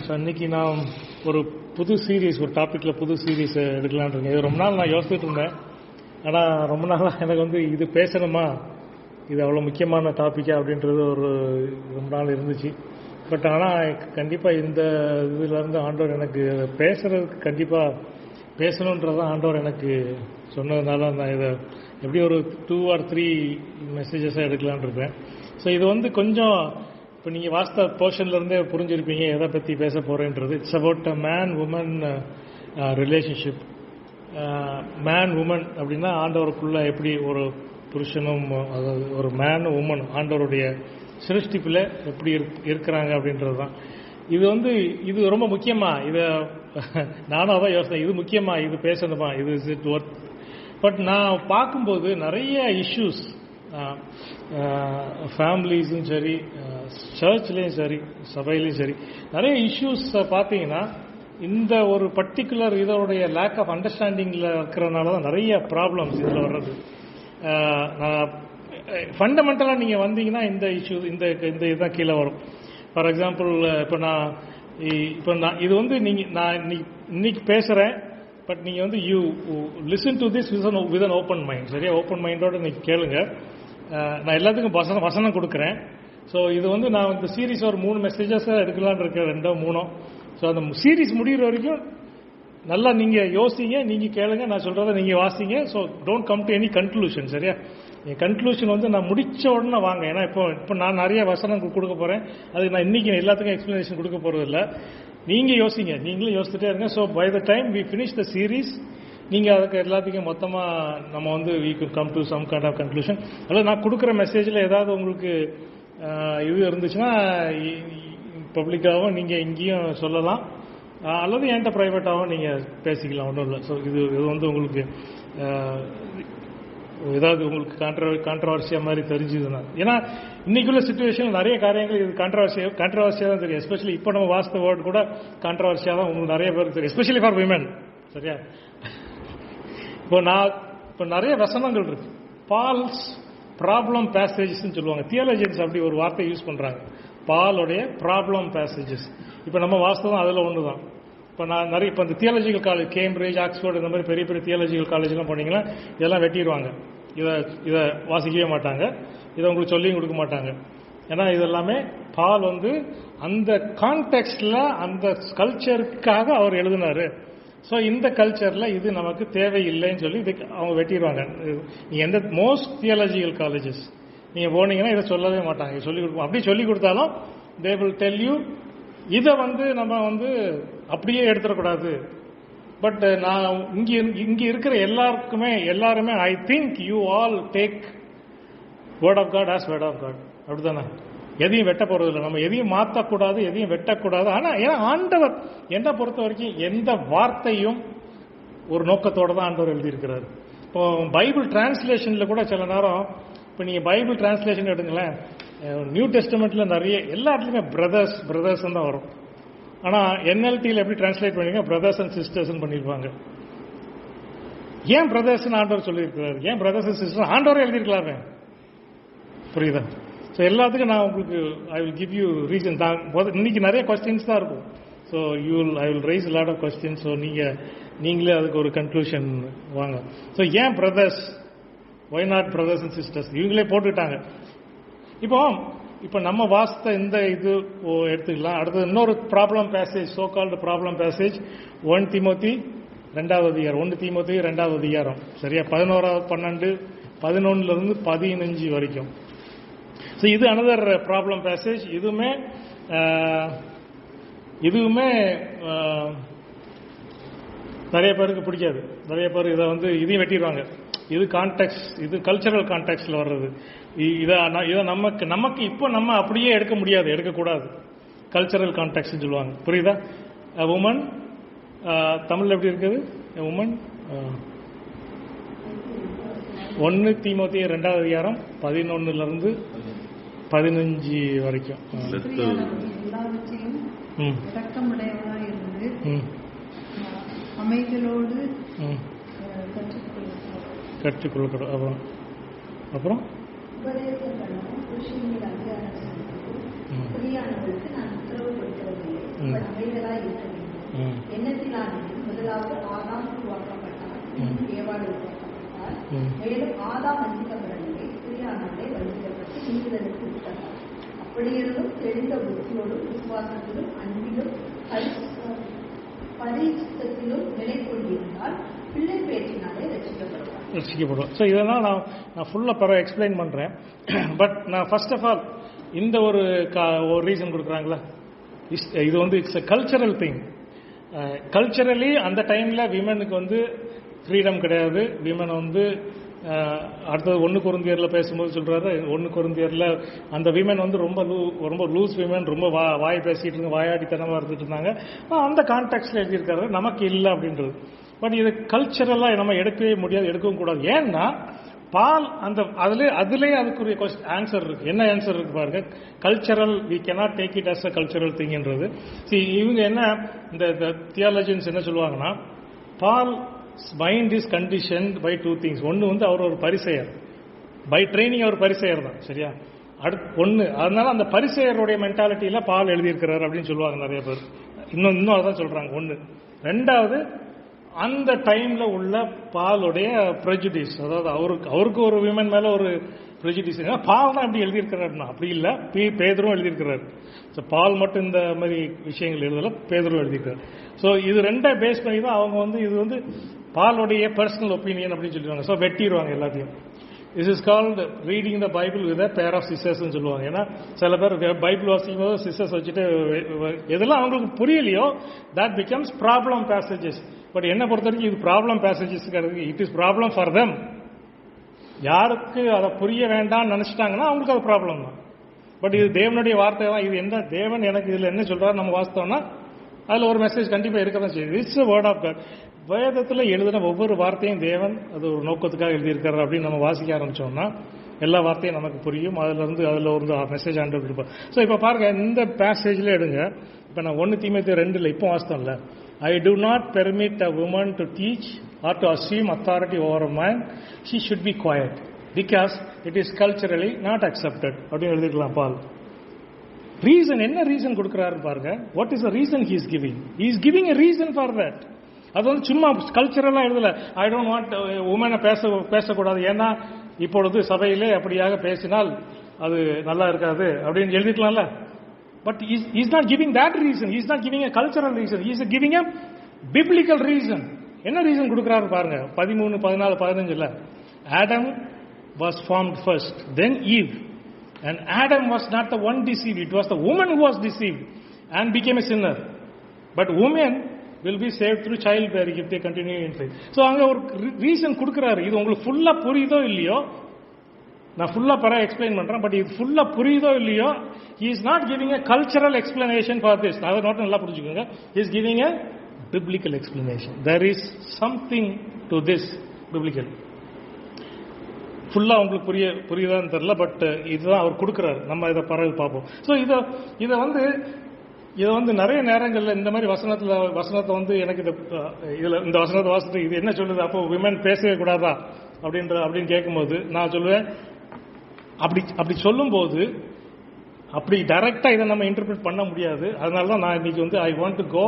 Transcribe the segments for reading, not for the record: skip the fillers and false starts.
So அன்றைக்கி நான் ஒரு புது சீரீஸ், ஒரு டாப்பிக்கில் புது சீரீஸ் எடுக்கலான்னு இருக்கேன். இது ரொம்ப நாள் நான் யோசிச்சுட்டு இருந்தேன். ஆனால் ரொம்ப நாளாக எனக்கு வந்து இது பேசணுமா, இது அவ்வளோ முக்கியமான டாப்பிக்கா அப்படின்றது ஒரு ரொம்ப நாள் இருந்துச்சு. பட் ஆனால் கண்டிப்பாக இந்த இதிலேருந்து ஆண்டவர் எனக்கு பேசுகிறதுக்கு கண்டிப்பாக பேசணுன்றதான் ஆண்டவர் எனக்கு சொன்னதுனால நான் இதை எப்படி ஒரு 2 or 3 மெசேஜஸாக எடுக்கலான்னு இருக்கேன். ஸோ இது வந்து கொஞ்சம் இப்போ நீங்கள் வாஸ்த போர்ஷன்லேருந்தே புரிஞ்சிருப்பீங்க எதை பற்றி பேச போகிறேன்றது. It's about man woman relationship. Man woman அப்படின்னா ஆண்டவருக்குள்ள எப்படி ஒரு புருஷனும், அதாவது ஒரு மேன் உமன் ஆண்டவருடைய சிருஷ்டிப்பில் எப்படி இருக்கிறாங்க அப்படின்றது தான். இது வந்து இது ரொம்ப முக்கியமா, இதை நானும் அதான் யோசனை, இது முக்கியமா, இது பேசணுமா, இது இஸ் இட் ஒர்த். பட் நான் பார்க்கும்போது நிறைய இஷ்யூஸ் ஃபேமிலிஸும் சரி, சர்ச்லேயும் சரி, சபையிலையும் சரி, நிறைய இஷ்யூஸ் பார்த்தீங்கன்னா இந்த ஒரு பர்டிகுலர் இதோடைய லேக் ஆஃப் அண்டர்ஸ்டாண்டிங்கில் இருக்கிறதுனால தான் நிறைய ப்ராப்ளம்ஸ் இதில் வர்றது. ஃபண்டமெண்டலாக நீங்கள் வந்தீங்கன்னா இந்த இஷ்யூ இந்த இதுதான் கீழே வரும். ஃபார் எக்ஸாம்பிள் இப்போ நான் இது வந்து நான் இன்னைக்கு பேசுகிறேன். பட் நீங்கள் வந்து you listen to this with an open mind. சரியா, ஓப்பன் மைண்டோடு நீங்கள் கேளுங்க. நான் எல்லாத்துக்கும் வசனம் கொடுக்குறேன். ஸோ இது வந்து நான் இந்த சீரீஸ் ஒரு 3 மெசேஜஸாக எடுக்கலான்னு இருக்கேன், 2 or 3. ஸோ அந்த சீரீஸ் முடிகிற வரைக்கும் நல்லா நீங்கள் யோசிங்க, நீங்கள் கேளுங்க, நான் சொல்கிறத நீங்கள் வாசிங்க. So don't come to any conclusion. சரியா, என் கன்க்ளூஷன் வந்து நான் முடித்த உடனே வாங்க. ஏன்னா இப்போ நான் நிறைய வசனம் கொடுக்க போகிறேன். அதுக்கு நான் இன்றைக்கி எல்லாத்துக்கும் எக்ஸ்ப்ளனேஷன் கொடுக்க போகிறதில்ல. நீங்கள் யோசிங்க, நீங்களும் யோசிச்சுட்டே இருங்க. So by the time we finish the series, நீங்கள் அதுக்கு எல்லாத்துக்கும் மொத்தமாக நம்ம வந்து we could come to some kind of conclusion. அதாவது நான் கொடுக்குற மெசேஜில் ஏதாவது உங்களுக்கு இது இருந்துச்சுன்னா பப்ளிக்காகவும் நீங்கள் இங்கேயும் சொல்லலாம், அல்லது என்கிட்ட ப்ரைவேட்டாகவும் நீங்கள் பேசிக்கலாம், ஒன்றும் இல்லை. ஸோ இது வந்து உங்களுக்கு ஏதாவது உங்களுக்கு கான்ட்ரவர்சியா மாதிரி தெரிஞ்சுதுன்னா, ஏன்னா இன்னைக்குள்ள சிச்சுவேஷன் நிறைய காரியங்கள் இது கான்ட்ரவர்சியாக தான் தெரியும். எஸ்பெஷலி இப்போ நம்ம வாஸ்த வேர்டு கூட கான்ட்ரவர்சியாக தான் உங்களுக்கு நிறைய பேருக்கு தெரியும், எஸ்பெஷலி ஃபார் விமன். சரியா, இப்போ நிறைய வசனங்கள் இருக்கு. பால்ஸ் ப்ராப்ளம் பேசேஜஸ்ன்னு சொல்லுவாங்க. தியாலஜியன்ஸ் அப்படி ஒரு வார்த்தை யூஸ் பண்ணுறாங்க, பாலுடைய ப்ராப்ளம் பேசேஜஸ். இப்போ நம்ம வாஸ்தவம் அதில் ஒன்று தான். இப்போ நான் நிறைய இப்போ இந்த தியாலஜிக்கல் காலேஜ், கேம்பிரிட்ஜ், ஆக்ஸ்போர்ட், இந்த மாதிரி பெரிய பெரிய தியாலஜிக்கல் காலேஜ்லாம் போனீங்கன்னா இதெல்லாம் வெட்டிடுவாங்க. இதை வாசிக்கவே மாட்டாங்க, இதை உங்களுக்கு சொல்லியும் கொடுக்க மாட்டாங்க. ஏன்னா இதெல்லாமே பால் வந்து அந்த கான்டெக்ஸ்டில் அந்த கல்ச்சருக்காக அவர் எழுதினாரு. ஸோ இந்த கல்ச்சரில் இது நமக்கு தேவையில்லைன்னு சொல்லி இது அவங்க வெட்டிடுவாங்க. நீங்கள் எந்த மோஸ்ட் தியாலஜிக்கல் காலேஜஸ் நீங்கள் போனீங்கன்னா இதை சொல்லவே மாட்டாங்க, சொல்லிக் கொடுப்போம். அப்படி சொல்லிக் கொடுத்தாலும் தே வில் டெல் யூ இதை வந்து நம்ம வந்து அப்படியே எடுத்துடக்கூடாது. பட் நான் இங்கே இருக்கிற எல்லாருமே I think you all take word of God as word of God. அப்படித்தானே, எதையும் வெட்ட போறதில்லை, நம்ம எதையும் மாற்றக்கூடாது, எதையும் வெட்டக்கூடாது. ஆனால் ஏன்னா ஆண்டவர் என்னை பொறுத்த வரைக்கும் எந்த வார்த்தையும் ஒரு நோக்கத்தோடு தான் ஆண்டவர் எழுதியிருக்கிறார். இப்போ பைபிள் டிரான்ஸ்லேஷனில் கூட சில நேரம், இப்போ நீங்கள் பைபிள் டிரான்ஸ்லேஷன் எடுங்களேன், நியூ டெஸ்டமெண்ட்டில் நிறைய எல்லா இடத்துலையுமே பிரதர்ஸ் தான் வரும். ஆனால் என்எல்டியில் எப்படி டிரான்ஸ்லேட் பண்ணிருங்க, பிரதர்ஸ் அண்ட் சிஸ்டர்ஸ் பண்ணியிருப்பாங்க. ஏன் பிரதர்ஸ்ன்னு ஆண்டவர் சொல்லியிருக்கிறார், ஏன் பிரதர்ஸ் அண்ட் சிஸ்டர் ஆண்டவரே எழுதியிருக்கலாமே. புரியுதா? ஸோ எல்லாத்துக்கும் நான் உங்களுக்கு I will give you reason. இன்னைக்கு நிறைய கொஸ்டின்ஸ் தான் இருக்கும். So I will raise lot of questions. So நீங்களே அதுக்கு ஒரு கன்க்ளூஷன் வாங்க. ஸோ ஏன் brothers, why not brothers and sisters, இவங்களே போட்டுக்கிட்டாங்க. இப்போ நம்ம வாஸ்த இந்த இது எடுத்துக்கலாம். அடுத்தது இன்னொரு problem passage, so called problem passage 1 Timothy 2வது அதிகாரம். 1 தீமோத்தி 2வது அதிகாரம். சரியா, 11 11 15 வரைக்கும். ஸோ இது அனதர் ப்ராப்ளம் பேசேஜ். இதுவுமே நிறைய பேருக்கு பிடிக்காது. நிறைய பேர் இதை வந்து இதையும் வெட்டிடுவாங்க. இது கான்டெக்ட், இது கல்ச்சரல் கான்டெக்ட்ல வர்றது. இதை நமக்கு இப்போ நம்ம அப்படியே எடுக்க முடியாது, எடுக்கக்கூடாது. கல்ச்சரல் கான்டெக்ட் சொல்லுவாங்க. புரியுதா? உமன் தமிழ்ல எப்படி இருக்குது? உமன் 1 தீமோத்தி 2வது அதிகாரம் 11 15 வரைக்கும். கற்றுக்கொள்ளப்படும். அப்புறம் அவள் அமைதலாய் இருக்க வேண்டும். எண்ணத்தினாலும் முதலாவது ஆதாம் உருவாக்கப்பட்டார், ஏவாள் உருவாக்கப்பட்டார். மேலும் ஆதாம் வஞ்சிக்கப்படவில்லை, ஸ்திரீயானவளே வஞ்சிக்கப்பட்டு நீதிதலுக்கு உட்பட்டார். அப்படியிருந்தும் தெளிந்த புத்தியோடும் விசுவாசத்திலும் அன்பிலும் பரிசுத்தத்திலும் நிலை கொண்டிருந்தால் பிள்ளை பேச்சினாலே ரசிக்கப்படுவார். ஸோ இதெல்லாம் நான் ஃபுல்லாக எக்ஸ்பிளைன் பண்ணுறேன். பட் நான் ஃபர்ஸ்ட் ஆஃப் ஆல் இந்த ஒரு ரீசன் கொடுக்குறாங்களா, இது வந்து it's a cultural thing. Culturally அந்த டைமில் விமனுக்கு வந்து ஃப்ரீடம் கிடையாது. விமன் வந்து அடுத்தது 1 கொரிந்தியரில் பேசும்போது சொல்கிறாரு, 1 கொரிந்தியரில் அந்த விமன் வந்து ரொம்ப லூஸ் விமன், ரொம்ப வாய் பேசிகிட்டு இருந்தாங்க, வாயாடித்தனமாக இருந்துட்டு இருந்தாங்க. அந்த கான்டெக்ட்ல எழுதியிருக்காரு, நமக்கு இல்லை அப்படின்றது. பட் இது கல்ச்சரலாக நம்ம எடுக்கவே முடியாது, எடுக்கவும் கூடாது. ஏன்னா பால் அந்த அதுலேயே அதுக்குரிய ஆன்சர் இருக்கு. என்ன ஆன்சர் இருக்கு பாருங்க, cultural, we cannot take it as a cultural திங்ன்றது. இவங்க என்ன இந்த தியாலஜியன்ஸ் என்ன சொல்லுவாங்கன்னா, Paul mind is conditioned by 2 things. ஒன்று வந்து அவர் ஒரு பரிசெயர், பை ட்ரைனிங் அவர் பரிசெயர் தான், சரியா? ஒன்று, அதனால அந்த பரிசெயருடைய மென்டாலிட்டியில பால் எழுதியிருக்கிறார் அப்படின்னு சொல்லுவாங்க நிறைய பேர். இன்னும் அதான் சொல்றாங்க. ஒன்று. ரெண்டாவது, அந்த டைம்ல உள்ள பாலுடைய ப்ரெஜுடிஸ், அதாவது அவருக்கு ஒரு விமன் மேல ஒரு ப்ரெஜுடிஸ். பால் தான் அப்படி எழுதியிருக்கிறாருன்னா அப்படி இல்லை, பேதுரும் எழுதியிருக்கிறார். பால் மட்டும் இந்த மாதிரி விஷயங்கள் எழுதல, பேதுரும் எழுதியிருக்காரு. ஸோ இது ரெண்டை பேஸ் பண்ணி தான் அவங்க வந்து இது வந்து பாலுடைய பர்சனல் ஒப்பீனியன் அப்படின்னு சொல்லிடுவாங்க. ஸோ வெட்டிடுவாங்க எல்லாத்தையும். This is called reading the Bible with a pair of sisters சொல்லுவாங்க. ஏன்னா சில பேர் பைபிள் வாசிக்கும் போது சிஸ்டர்ஸ் வச்சுட்டு எதெல்லாம் அவங்களுக்கு புரியலையோ that becomes problem passages. But என்ன பொறுத்த வரைக்கும் இது ப்ராப்ளம் பேசேஜஸ் கிடையாது, it is problem for them. யாருக்கு அதை புரிய வேண்டாம்னு நினைச்சிட்டாங்கன்னா அவங்களுக்கு அது ப்ராப்ளம் தான். பட் இது தேவனுடைய வார்த்தை தான். இது என்ன தேவன் எனக்கு இதுல என்ன சொல்றாரு நம்ம வாசித்தோம்னா அதுல ஒரு மெசேஜ் கண்டிப்பா இருக்க தான் செய்யுது. It's word of God. வேதத்துல எழுதின ஒவ்வொரு வார்த்தையும் தேவன் அது ஒரு நோக்கத்துக்காக எழுதியிருக்காரு அப்படின்னு நம்ம வாசிக்க ஆரம்பிச்சோம்னா எல்லா வார்த்தையும் நமக்கு புரியும். அதுல ஒரு மெசேஜ் ஆண்டு கொடுப்பார். ஸோ இப்போ பாருங்க, இந்த பேசேஜ்ல எடுங்க. இப்போ நான் 1 தீமோத்தேயு 2 இப்போ வாசித்தோம்ல, I do not permit a woman to teach or to assume authority over a man. She should be quiet because it is culturally not accepted. அப்படின்னு எழுதிக்கலாம் பால். ரீசன் என்ன ரீசன் கொடுக்கிறாரு பாருங்க. What is the reason he is giving? He is giving a reason for that. அது வந்து சும்மா கல்ச்சரலா எழுதல. I don't want உமனை பேசக்கூடாது, ஏன்னா இப்பொழுது சபையிலே அப்படியாக பேசினால் அது நல்லா இருக்காது அப்படின்னு எழுதிக்கலாம்ல. But he is not giving that reason. He is not giving a cultural reason. He is giving a biblical reason. என்ன ரீசன் கொடுக்கிறாரு பாருங்க. 13, 14, 15. Adam was formed first, then Eve. And Adam was not the one deceived. It was the woman who was deceived and became a sinner. But women will be saved through childbearing if they continue in faith. So அங்க ஒரு reason கொடுக்கிறாரு. இது உங்களுக்கு ஃபுல்லா புரியுதோ இல்லையோ, நான் ஃபுல்லா எக்ஸ்பிளைன் பண்றேன். பட் இது ஃபுல்லா புரியுதோ இல்லையோ, he is not giving a cultural explanation for this. அதை நோட் நல்லா புரிஞ்சுக்கோங்க. He is giving a biblical explanation. There is something to this biblical. ஃபுல்லா உங்களுக்கு புரியுதான்னு தெரியல, பட் இதுதான் அவர் கொடுக்கிறாரு. நம்ம இதை பிறகு பார்ப்போம். ஸோ இதை வந்து நிறைய நேரங்களில் இந்த மாதிரி வசனத்தை வந்து எனக்கு இந்த வசனத்தை வாசிட்டு இது என்ன சொல்லுது, அப்போ விமன் பேசவே கூடாதா அப்படின்னு கேட்கும்போது நான் சொல்லுவேன், அப்படி சொல்லும்போது அப்படி டைரக்டா இதை நம்ம இன்டர்பிரட் பண்ண முடியாது. அதனால தான் நான் இன்னைக்கு வந்து ஐ வாண்ட் டு கோ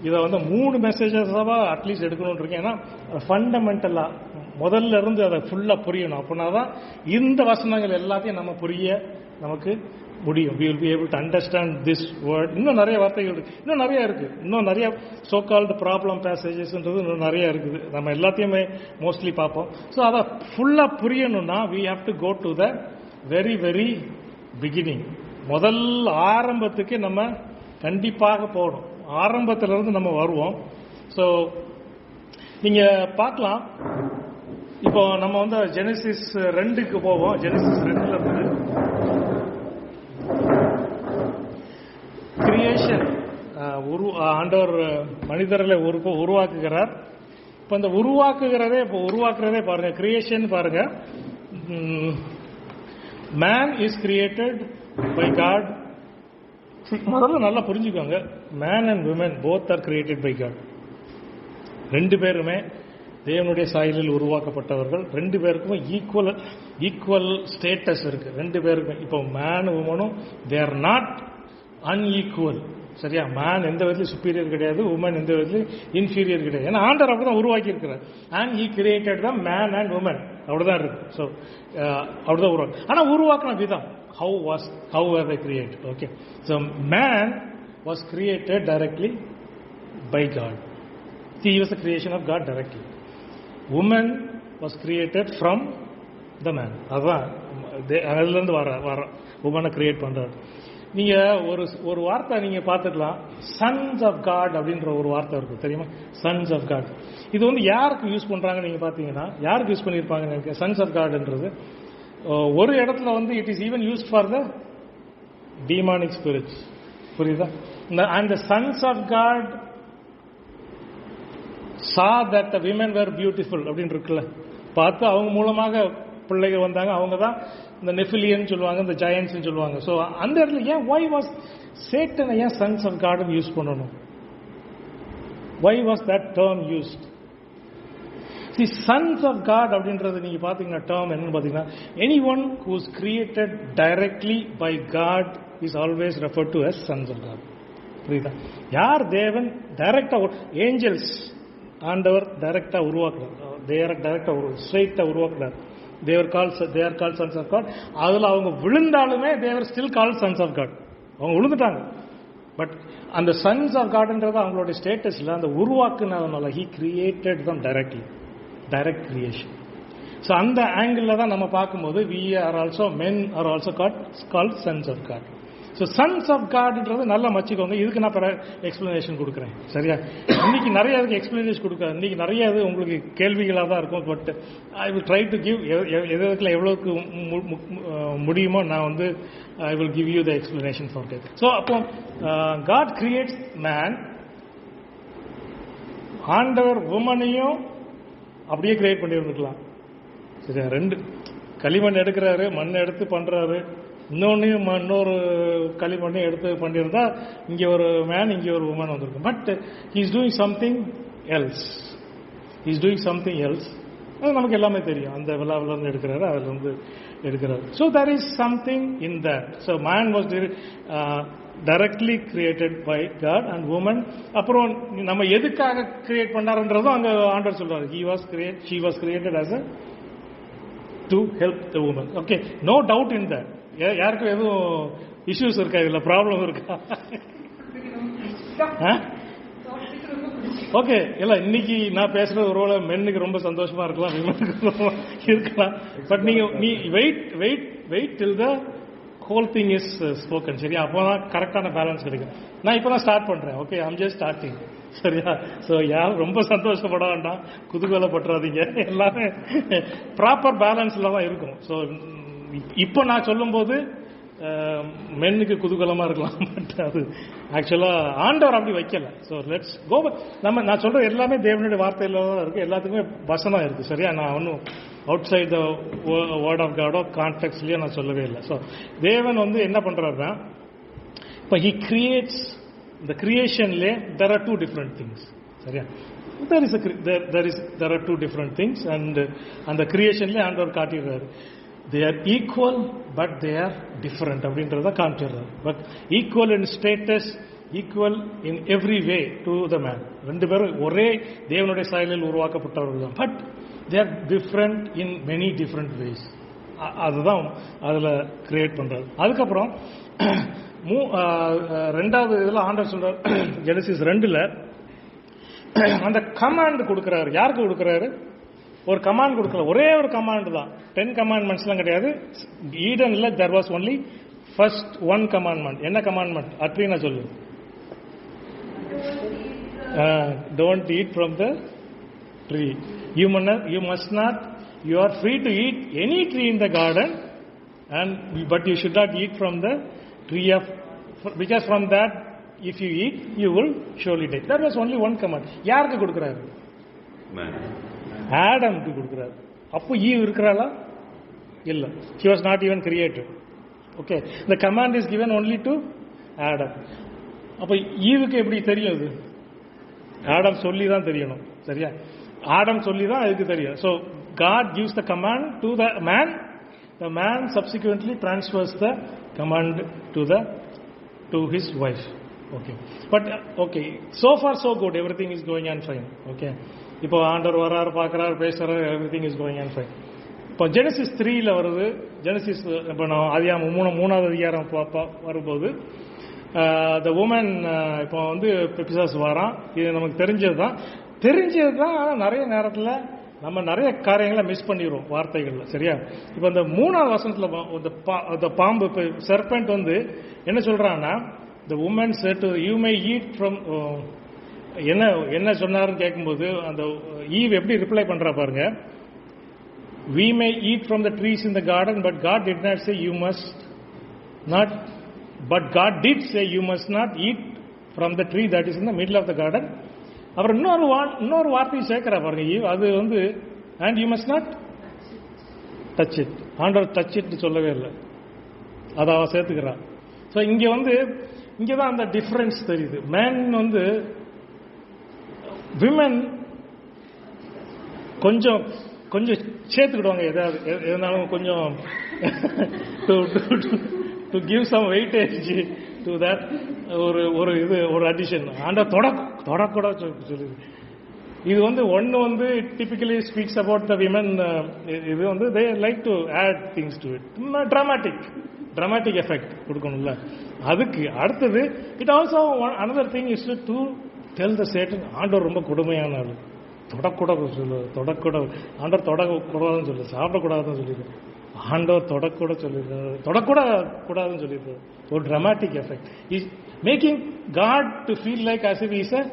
இதை வந்து 3 மெசேஜஸாக அட்லீஸ்ட் எடுக்கணும்னு இருக்கேன். ஏன்னா ஃபண்டமெண்டலா முதல்ல இருந்து அதை ஃபுல்லா புரியணும். அப்படின்னா தான் இந்த வசனங்கள் எல்லாத்தையும் நம்ம புரிய நமக்கு முடியும். we will be able to understand this word. இன்னும் நிறைய வார்த்தைகள் இருக்கு, இன்னும் நிறைய இருக்கு, இன்னும் நிறைய சோ கால்டு ப்ராப்ளம் பேசேஜஸ்ன்றது இன்னும் நிறைய இருக்குது. நம்ம எல்லாத்தையுமே மோஸ்ட்லி பார்ப்போம். ஸோ அதை ஃபுல்லா புரியணும்னா we have to go to the very very beginning. முதல் ஆரம்பத்துக்கு நம்ம கண்டிப்பாக போகணும். ஆரம்பத்திலிருந்து நம்ம வருவோம். ஸோ நீங்க பார்க்கலாம், இப்போ நம்ம வந்து ஜெனசிஸ் 2க்கு போவோம். ஜெனசிஸ் 2ல இருந்து கிரியேஷன், ஆண்டவர் மனிதர்களை உருவாக்குகிறார். இப்போ இந்த உருவாக்குறதே பாருங்க, கிரியேஷன் பாருங்க. Man is created by God. முதல்ல நல்லா புரிஞ்சுக்கோங்க, man and women both are created by God. 2 பேருமே தேவனுடைய சாயலில் உருவாக்கப்பட்டவர்கள். 2 பேருக்கும் ஈக்குவல் ஸ்டேட்டஸ் இருக்கு. 2 பேருக்கும் இப்போ மேன் உமனும் தே ஆர் நாட் அன்ஈக்குவல். சரியா? மேன் எந்த விதத்திலும் சுப்பீரியர் கிடையாது, உமன் எந்த விதத்திலும் இன்ஃபீரியர் கிடையாது. ஏன்னா ஆண்டவர் அப்படிதான் உருவாக்கி இருக்கிறார். And he created the man and woman, அப்படிதான் இருக்கு. ஸோ அப்படிதான் உருவாக்கு. ஆனால் உருவாக்கின விதம், how were they created? Okay, so man was created directly by God. He was the creation of God directly. Woman was created from the man. அதான் அதுலேருந்து வர உமனை கிரியேட் பண்றாரு. நீங்க ஒரு வார்த்தை நீங்க பார்த்துக்கலாம், சன்ஸ் ஆஃப் காட் அப்படின்ற ஒரு வார்த்தை இருக்கு, தெரியுமா? Sons of God. இது வந்து யாருக்கு யூஸ் பண்றாங்க நீங்க பாத்தீங்கன்னா, யாருக்கு யூஸ் பண்ணிருப்பாங்க சன்ஸ் ஆஃப் காட்ன்றது? ஒரு இடத்துல வந்து it is even used for the demonic spirits, புரியுதா? And the sons of God saw that the women were beautiful அப்படின்னு இருக்குல்ல, பார்த்து அவங்க மூலமாக பிள்ளைகள் வந்தாங்க. அவங்க தான் இந்த நெஃபிலியன் சொல்லுவாங்க, இந்த ஜெயன்ஸ் சொல்லுவாங்க. ஸோ அந்த இடத்துல ஏன் why was Satan ஏன் சன்ஸ் ஆஃப் காட் யூஸ் பண்ணணும்? why was that term used? See, sons of God அப்படின்றது நீங்க பாத்தீங்கன்னா term என்னன்னு பாத்தீங்கன்னா, anyone who is created directly by God is always referred to as sons of God. புரியுதா? யார் தேவன் டைரக்டா, ஏஞ்சல்ஸ் ஆண்டவர் டைரக்டா உருவாக்குறார், டைரக்டா ஸ்ட்ரைட்டா உருவாக்குறார். they are called sons of God. அதுல அவங்க விழுந்தாலுமே they are still called sons of God. அவங்க விழுந்துட்டாங்க, பட் அந்த சன்ஸ் ஆஃப் காட்ன்றது அவங்களுடைய ஸ்டேட்டஸ்ல அந்த உருவாக்குனதுனால he created them directly, direct creation. So அந்த ஆங்கிள் தான் நம்ம பார்க்கும்போது we are also, men are also called sons of God. So sons of காட்ன்றது நல்லா மச்சிக்கோங்க. இதுக்கு நான் எக்ஸ்பிளனேஷன் கொடுக்குறேன், சரியா? இன்னைக்கு நிறைய அதுக்கு எக்ஸ்பிளனேஷன் கொடுக்காது, இன்னைக்கு நிறைய அது உங்களுக்கு கேள்விகளாக தான் இருக்கும். But I will try to give, எதுல எவ்வளோக்கு முடியுமோ நான் வந்து ஐ will give you the explanation for that. So அப்போ காட் கிரியேட்ஸ் மேன், ஆண்டவர் உமனையும் அப்படியே கிரியேட் பண்ணியிருந்துக்கலாம், சரியா? ரெண்டு களிமண் எடுக்கிறாரு, மண் எடுத்து பண்றாரு, இன்னொரு களிமண்ணையும் எடுத்து பண்ணியிருந்தா இங்கே ஒரு மேன் இங்கே ஒரு உமன் வந்திருக்கும். But he is doing something else. அது நமக்கு எல்லாமே தெரியும், அந்த விழாவில் இருந்து எடுக்கிறாரு, அதுல இருந்து எடுக்கிறாரு. So there is something in that. So man was directly created by God and woman. அப்புறம் நம்ம எதுக்காக கிரியேட் பண்ணாருன்றதும் அங்க ஆண்டவர் சொல்றாரு, she was created as a to help the woman. Okay, no doubt in that. யாருக்கும் எதுவும் இஷ்யூஸ் இருக்கா, இதுல ப்ராப்ளம் இருக்கா? ஓகே, இல்ல இன்னைக்கு நான் பேசுறது ஒருவேளை மென்னுக்கு ரொம்ப சந்தோஷமா இருக்கலாம், விமனுக்கு இருக்கலாம். பட் நீ wait till the whole thing is spoken, சரியா? அப்போதான் கரெக்டான பேலன்ஸ் கிடைக்கும். நான் இப்பதான் ஸ்டார்ட் பண்றேன். ஓகே, ஐம் ஜஸ்ட் ஸ்டார்டிங், சரியா? ஸோ யாரும் ரொம்ப சந்தோஷப்பட வேண்டாம், குதூகலப்பட்டுறாதீங்க. எல்லாமே ப்ராப்பர் பேலன்ஸ்ல தான் இருக்கும். ஸோ இப்போ நான் சொல்லும் போது மென்னுக்கு குதூகலமா இருக்கலாம், பட் அது ஆக்சுவலா ஆண்டவர் அப்படி வைக்கல. So let's go. நான் சொல்றது எல்லாமே தேவனுடைய வார்த்தையில தான் இருக்கு, எல்லாத்துக்குமே வசனம் இருக்கு, சரியா? நான் ஒன்றும் outside the word of காடோ கான்டெக்ட்லயோ நான் சொல்லவே இல்லை. ஸோ தேவன் வந்து என்ன பண்றாருன்னா, இப்போ ஹி கிரியேட்ஸ் இந்த கிரியேஷன்லே there are two different things, சரியா? there are two different things, and அந்த கிரியேஷன்ல ஆண்டவர் காட்டிடுறாரு, they are equal but they are different அப்படின்றத காமிச்சிடுறாரு. But equal in status, equal in every way to the man. ரெண்டு பேரும் ஒரே தேவனுடைய சாயலில் உருவாக்கப்பட்டவர்கள் தான், but they are different in many different ways. அதுதான் அதுல கிரியேட் பண்றாரு. அதுக்கப்புறம் ரெண்டாவது இதுல ஆண்டவர் சொல்றாரு, ஜெனசிஸ் 2ல அந்த கமாண்ட் கொடுக்கிறாரு. யாருக்கு கொடுக்கிறாரு? ஒரு கமாண்ட் கொடுக்கல, ஒரே ஒரு கமாண்ட் தான். 10 commandmentsலாம் கிடையாது. ஈடன்ல there was only first one commandment. என்ன கமாண்ட்மெண்ட்? அட்ரீனா சொல்லு. Don't eat from the tree. You must not. You are free to eat any tree in the garden, but you should not eat from the tree of, because from that if you eat you will surely die. That was only one command. யாருக்கு கொடுக்கிறாரு? ஆடம்க்கு கொடுக்கிறாரு. அப்போ eve இருக்கிறாளா? இல்ல, she was not even created. Okay, the command is given only to Adam. அப்போ ஈவுக்கு எப்படி தெரியும்? இது Adam சொல்லி தான் தெரியணும், சரியா? ஆடம் சொல்லி தான் அதுக்கு தெரியும். So God gives the command to the man subsequently transfers the command to his wife. Okay but okay so far so good, everything is going on fine. Okay இப்போ ஆண்டவர் வராரு, பார்க்குறாரு, பேசுறாரு, everything is going on fine. இப்போ Genesis 3ல வருது. Genesis இப்போ நான் அதிகாரம் 3வது அதிகாரம் வரும்போது த உமன் இப்போ வந்து பிசாசு வரான். இது நமக்கு தெரிஞ்சது தான். ஆனால் நிறைய நேரத்தில் நம்ம நிறைய காரியங்களை மிஸ் பண்ணிடுவோம் வார்த்தைகளில், சரியா? இப்போ இந்த 3வது வசனத்தில் பாம்பு சர்பெண்ட் வந்து என்ன சொல்றான்னா, the woman said to you may eat from என்ன சொன்னாருன்னு கேட்கும்போது அந்த ஈவ் எப்படி ரிப்ளை பண்றா பாருங்க. we may eat from the trees in the garden, but God did not say you must not, but God did say you must not eat from the tree that is in the middle of the garden. அப்புறம் இன்னொரு வார்த்தையை சேர்க்கிறா பாருங்க eve, அது வந்து and you must not touch it. ஆண்டவர் touch it சொல்லவே இல்லை, அதை அவ சேர்த்துக்கிறான். ஸோ இங்கே தான் அந்த டிஃபரன்ஸ் தெரியுது. மேன் வந்து விமன் கொஞ்சம் சேர்த்துக்கிடுவாங்க, எதனாலும் கொஞ்சம் to give some weightage to that, ஒரு அடிஷன். ஆண்டவர் தொடக்கூட சொல்லுது. இது ஒன்று typically speaks about the women. இது they like to add things to it, dramatic effect கொடுக்கணும்ல. அதுக்கு அடுத்தது it also another thing is to tell the Satan, ஆண்டவர் ரொம்ப கொடுமையான ஆள், ஆண்டவர் தொடக்கூடாதுன்னு சொல்லு, சாப்பிடக்கூடாதுன்னு சொல்லிடு, ஆண்டவர் தொடக்கூடாதுன்னு சொல்லிடு. ஒரு dramatic effect is making God to feel like as if he is a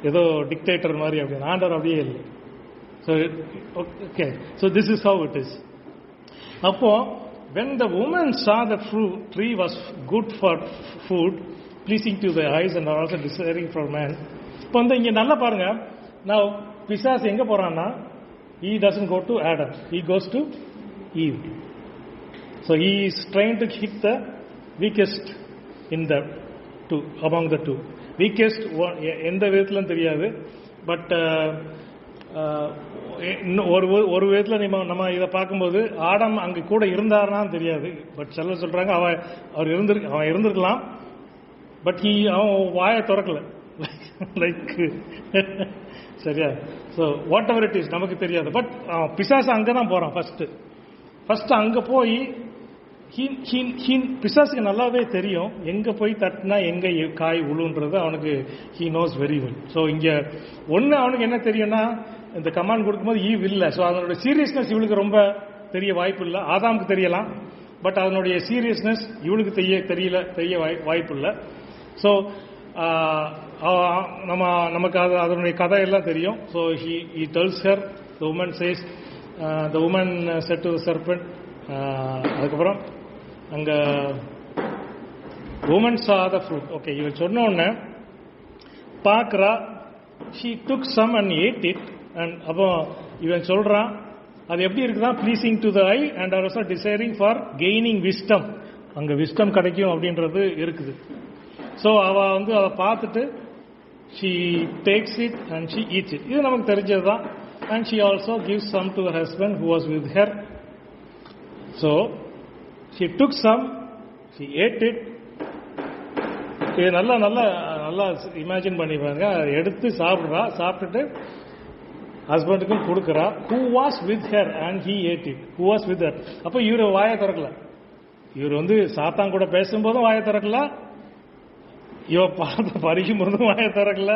ஏதோ டிக்டேட்டர் மாதிரி அப்படின்னு. ஆண்டவர் அப்படியே இல்லை. So okay, so this is how it is. அப்போ when the woman saw the tree was good for food, pleasing to the eyes and also desiring for man. இப்போ இங்க நல்லா பாருங்க, நான் பிசாசு எங்க போறான்னா, he doesn't go to Adam, he goes to Eve. So he is trying to hit the weakest in the two, among the two. weakest எந்த விதத்திலும் தெரியாது, பட் ஒரு விதத்தில் நம்ம இதை பார்க்கும்போது ஆடம் அங்கே கூட இருந்தாருன்னா தெரியாது. பட் சிலர் சொல்றாங்க அவன் இருந்திருக்கலாம், பட் அவன் வாயை திறக்கல, லைக் சரியா? So what ever it is நமக்கு தெரியாது. பட் பிசாசு அங்கே தான் போறான். ஃபர்ஸ்ட் அங்கே போய் பிசாசுக்கு நல்லாவே தெரியும் எங்க போய் தட்டினா எங்க காய் உழுன்றது அவனுக்கு he knows very well. So இங்க அவனுக்கு என்ன தெரியும்னா, இந்த கமாண்ட் கொடுக்கும்போது ஈவ் இல்லை. ஸோ அதனுடைய சீரியஸ்னஸ் இவளுக்கு ரொம்ப தெரிய வாய்ப்பு இல்லை. ஆதாமுக்கு தெரியலாம், பட் அதனுடைய சீரியஸ்னஸ் இவளுக்கு தெரிய வாய்ப்பு இல்லை. ஸோ நமக்கு அதனுடைய கதையெல்லாம் தெரியும். So he tells her, the woman says, the woman said to the serpent, அதுக்கப்புறம் அங்க woman saw the fruit. Okay, இவன் சொன்ன உடனே பார்க்கிறா, she took some and ate it. and அப்போ இவன் சொல்றான், அது எப்படி இருக்குதா, pleasing to the eye and also desiring for gaining wisdom. அங்க wisdom கிடைக்கும் அப்படின்றது இருக்குது. ஸோ அவ அதை பார்த்துட்டு she takes it and she eats it. இது நமக்கு தெரிஞ்சதுதான். and she also gives some to her husband who was with her. So she took some, she ate it. இது நல்லா இமேஜின் பண்ணி பாருங்க. எடுத்து சாப்பிட்டுட்டு ஹஸ்பண்டுக்கும் கொடுக்குறா. who was with her and he ate it. who was with her. அப்போ இவரு வாயை திறக்கல. இவர் சாத்தான் கூட பேசும்போதும் வாயை திறக்கல, இவ பறிக்கும் போதும் வாயை திறக்கல,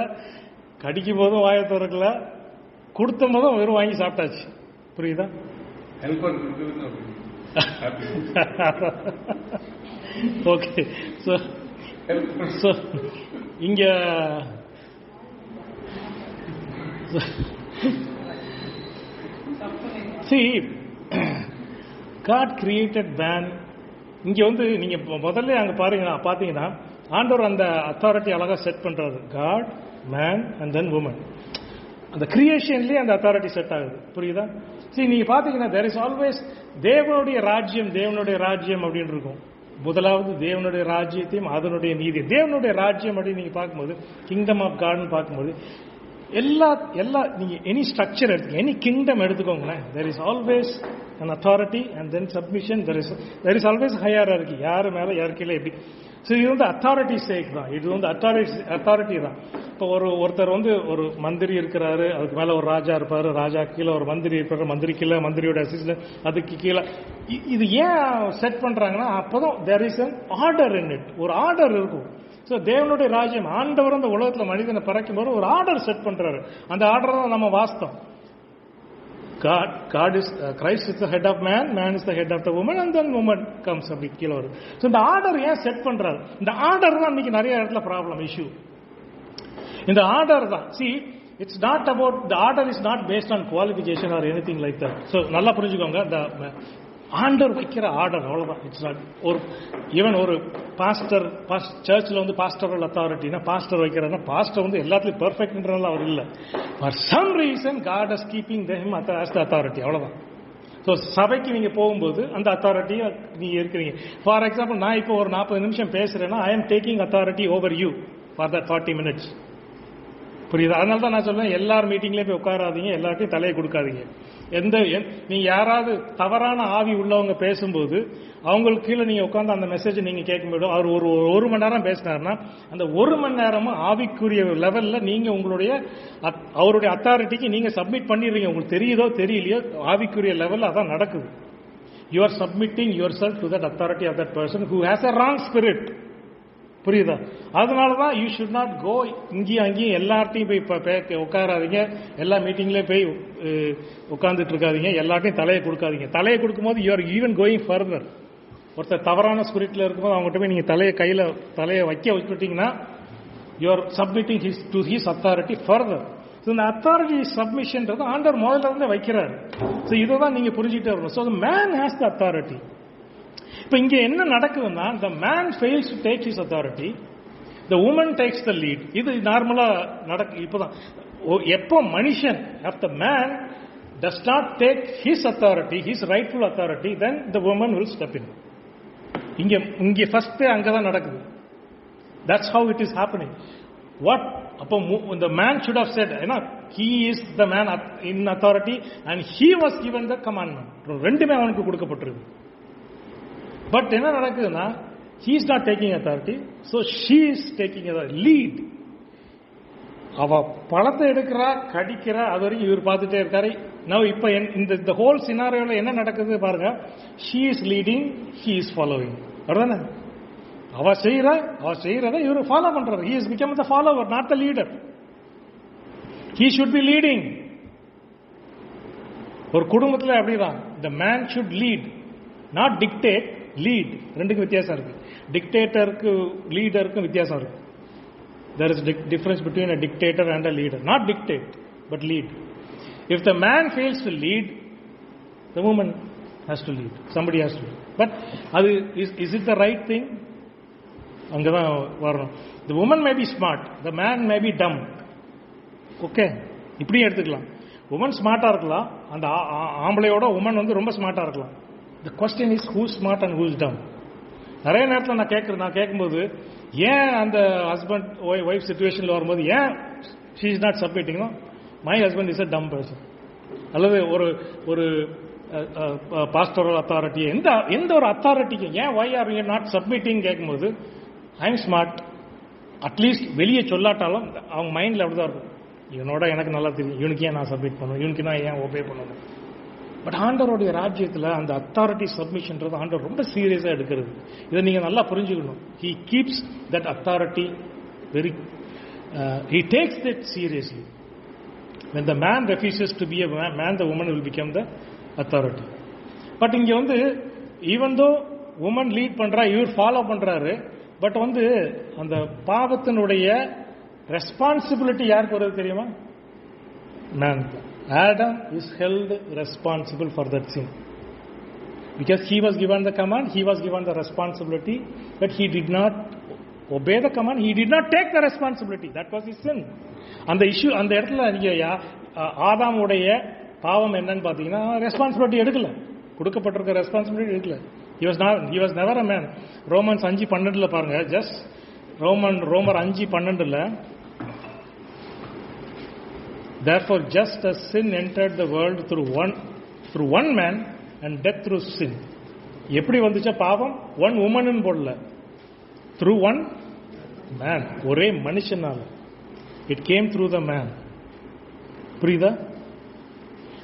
கடிக்கும் போதும் வாயை திறக்கல, கொடுத்த போதும் வெறும் வாங்கி சாப்பிட்டாச்சு. புரியுதா? ஓகே, ஸோ இங்க see, God created man. இங்க நீங்க முதல்ல அங்க பாத்தீங்கன்னா ஆண்டவர் அந்த அத்தாரிட்டி அழகா செட் பண்றாரு. God, man and then woman. அந்த கிரியேஷன்லயே அந்த அத்தாரிட்டி செட் ஆகுது. புரியுதா? சரி, நீங்க பாத்தீங்கன்னா there is always தேவனுடைய ராஜ்யம் அப்படின்னு இருக்கும். முதலாவது தேவனுடைய ராஜ்யத்தையும் அதனுடைய நீதி. தேவனுடைய ராஜ்யம் அப்படின்னு நீங்க பார்க்கும்போது, கிங்டம் ஆஃப் காட்னு பார்க்கும்போது எல்லா நீங்க எனி ஸ்ட்ரக்சர் எடுத்துக்கோங்க, எனி கிங்டம் எடுத்துக்கோங்களேன், there is always an authority and then submission, there is always hierarchy. யாரு மேல யாரு கீழே எப்படி. ஸோ இது வந்து அத்தாரிட்டி சேக் தான், இது வந்து அத்தாரிட்டி தான். இப்போ ஒருத்தர் வந்து ஒரு மந்திரி இருக்கிறாரு, அதுக்கு மேலே ஒரு ராஜா இருப்பாரு, ராஜா கீழே ஒரு மந்திரி இருப்பாரு, மந்திரி கீழே மந்திரியோட அசிஸ்டன்ட், அதுக்கு கீழே. இது ஏன் செட் பண்றாங்கன்னா அப்போதான் there is an order in it, ஒரு ஆர்டர் இருக்கும். ஸோ தேவனுடைய ராஜ்யம், ஆண்டவர் அந்த உலகத்தில் மனிதனை பறக்கும் போது ஒரு ஆர்டர் செட் பண்றாரு. அந்த ஆர்டர் தான் நம்ம வாஸ்தவம். God is Christ is the head of man, man is the head of the woman, and then woman comes அப்படி கீழே வரும். ஸோ இந்த ஆர்டர் ஏன் செட் பண்றாரு? இந்த ஆர்டர் தான் இன்னைக்கு நிறைய இடத்துல ப்ராப்ளம், இஷ்யூ. இந்த ஆர்டர் தான். See, it's not about, the order is not based on qualification or anything like that. So நல்லா புரிஞ்சுக்கோங்க, இந்த ஆண்டர் வைக்கிற ஆர்டர் அவ்வளவுதான். இட்ஸ் நாட் ஒரு ஈவன் ஒரு பாஸ்டர் சர்ச்சில் வந்து பாஸ்டரல் அத்தாரிட்டினா பாஸ்டர் வைக்கிறதுனா பாஸ்டர் வந்து எல்லாத்துலையும் பெர்ஃபெக்ட்ன்றதுல அவர் இல்லை. For some reason God is keeping them as the authority, அவ்வளவுதான். ஸோ சபைக்கு நீங்க போகும்போது அந்த அத்தாரிட்டியை நீங்க இருக்கிறீங்க. ஃபார் எக்ஸாம்பிள், நான் இப்போ ஒரு 40 நிமிஷம் பேசுறேன்னா I am taking authority over you for that 40 minutes. புரியுது? அதனால தான் நான் சொல்றேன், எல்லார் மீட்டிங்லயும் போய் உட்காராதீங்க, எல்லார்ட்டையும் தலையை கொடுக்காதீங்க. நீங்க யாராவது தவறான ஆவி உள்ளவங்க பேசும்போது அவங்களுக்கு கீழே நீங்க உட்காந்து அந்த மெசேஜ் நீங்க கேட்கும்போது அவர் ஒரு மணி நேரம் பேசினாருன்னா அந்த 1 மணி நேரமும் ஆவிக்குரிய லெவல்ல நீங்க உங்களுடைய அவருடைய அத்தாரிட்டிக்கு நீங்க சப்மிட் பண்ணிடுறீங்க. உங்களுக்கு தெரியுதோ தெரியலையோ ஆவிக்குரிய லெவல்ல அதான் நடக்குது. You are submitting yourself to that authority of that person who has a wrong spirit. புரியுதா? அதனாலதான் யூ ஷுட் நாட் கோ இங்கேயும் அங்கேயும் எல்லார்ட்டையும் போய் உட்காராதீங்க, எல்லா மீட்டிங்லயும் போய் உட்கார்ந்துட்டு இருக்காதீங்க, எல்லார்ட்டையும் தலையை கொடுக்காதீங்க. தலையை கொடுக்கும்போது you are even going further. ஒருத்தர் தவறான ஸ்பிரிட்ல இருக்கும்போது அவங்ககிட்ட போய் நீங்க தலையை வைக்க வச்சுட்டீங்கன்னா you are submitting to his authority further. இந்த அத்தாரிட்டி சப்மிஷன்றது ஆண்டவர் முதல்ல இருந்தே வைக்கிறாரு. ஸோ இதை தான் நீங்க புரிஞ்சுட்டே வரணும். So man has the authority. இப்ப இங்க என்ன நடக்குதுன்னா, the man fails to take his authority, the woman takes the lead. இது நார்மலா நடக்கு. இப்பதான் எப்போ மனுஷன் of the man does not take his authority, his rightful authority, then the woman will step in. இங்க ஃபர்ஸ்ட் அங்கதான் நடக்குது. That's how it is happening. What அப்போ the man should have said, he is the man in authority and he was given the commandment. ரெண்டுமே அவனுக்கு கொடுக்கப்பட்டிருக்கு. But என்ன நடக்குதுன்னா, he is not taking authority, so she is taking a lead. அவ பழத்தை எடுக்கிறா, கடிக்கிறா, அது வரைக்கும் இவர் பார்த்துட்டே இருக்காரு. இப்ப இந்த ஹோல் சினாரியோல என்ன நடக்குது பாருங்க. she is leading, he is following. அப்படிதானே? அவ செய்யறத இவர் ஃபாலோ பண்றாரு. he is become the follower, not the leader. he should be leading. ஒரு குடும்பத்துல அப்படிதான், the man should lead, not dictate. Lead. ரெண்டுக்கும் வித்தியாசம் இருக்கு. டிக்டேட்டருக்கு லீடருக்கும் வித்தியாசம் இருக்கு. there is difference between a dictator and a leader. Not dictate but lead. If the man fails to lead, the woman has to lead, somebody has to lead. But அது is it the right thing? அங்கதான் வரணும். the woman may be smart, the man may be dumb. Okay, இப்படியும் எடுத்துக்கலாம். woman ஸ்மார்ட்டா இருக்கலாம், அந்த ஆம்பளையோட woman வந்து ரொம்ப ஸ்மார்ட்டா இருக்கலாம். The question is who's smart and who's dumb. நிறைய நேரத்தில் நான் கேட்கும்போது ஏன் அந்த ஹஸ்பண்ட் ஒய்ஃப் சிச்சுவேஷன்ல வரும்போது ஏன் she is not submitting, my husband is a dumb person. அல்லது ஒரு பாஸ்டரல் அத்தாரிட்டி, எந்த ஒரு அத்தாரிட்டிக்கு ஏன் why are you not submitting கேட்கும்போது I am smart, அட்லீஸ்ட் வெளியே சொல்லாட்டாலும் அவங்க மைண்ட்ல அப்படிதான் இருக்கும். இவனோட எனக்கு நல்லா தெரியும், இவனுக்கு ஏன் நான் சப்மிட் பண்ணணும், இவனுக்கு நான் ஏன் ஒபே பண்ணணும். பட் ஆண்டவருடைய ராஜ்யத்தில் அந்த அத்தாரிட்டி சப்மிஷன்றது ஆண்டவர் ரொம்ப சீரியஸா எடுக்கிறது. இதை நீங்க நல்லா புரிஞ்சுக்கணும். he keeps that authority very he takes that seriously. when the man refuses to be a man, the woman will become the authority. But இங்க வந்து even though woman லீட் பண்றா, இவர் ஃபாலோ பண்றாரு, பட் வந்து அந்த பாவத்தினுடைய ரெஸ்பான்சிபிலிட்டி யாருக்கு வருது தெரியுமா? Man. Adam is held responsible for that sin. Because he was given the command, he was given the responsibility, but he did not obey the command, he did not take the responsibility. That was his sin. அந்த issue அந்த இடத்துல நீங்க ஆதாமுடைய பாவம் என்னன்னு பாத்தீங்கன்னா, responsibility எடுக்கல, கொடுக்கப்பட்டிருக்க responsibility எடுக்கல. he was never a man. Romans 5:12 பாருங்க. ஜஸ்ட் ரோமர் 5:12, therefore just as sin entered the world through one man and death through sin. எப்படி வந்துச்சா பாவம்? one woman போடல, த்ரூ ஒன் மேன், ஒரே மனுஷனால. It came through the man. புரியுதா?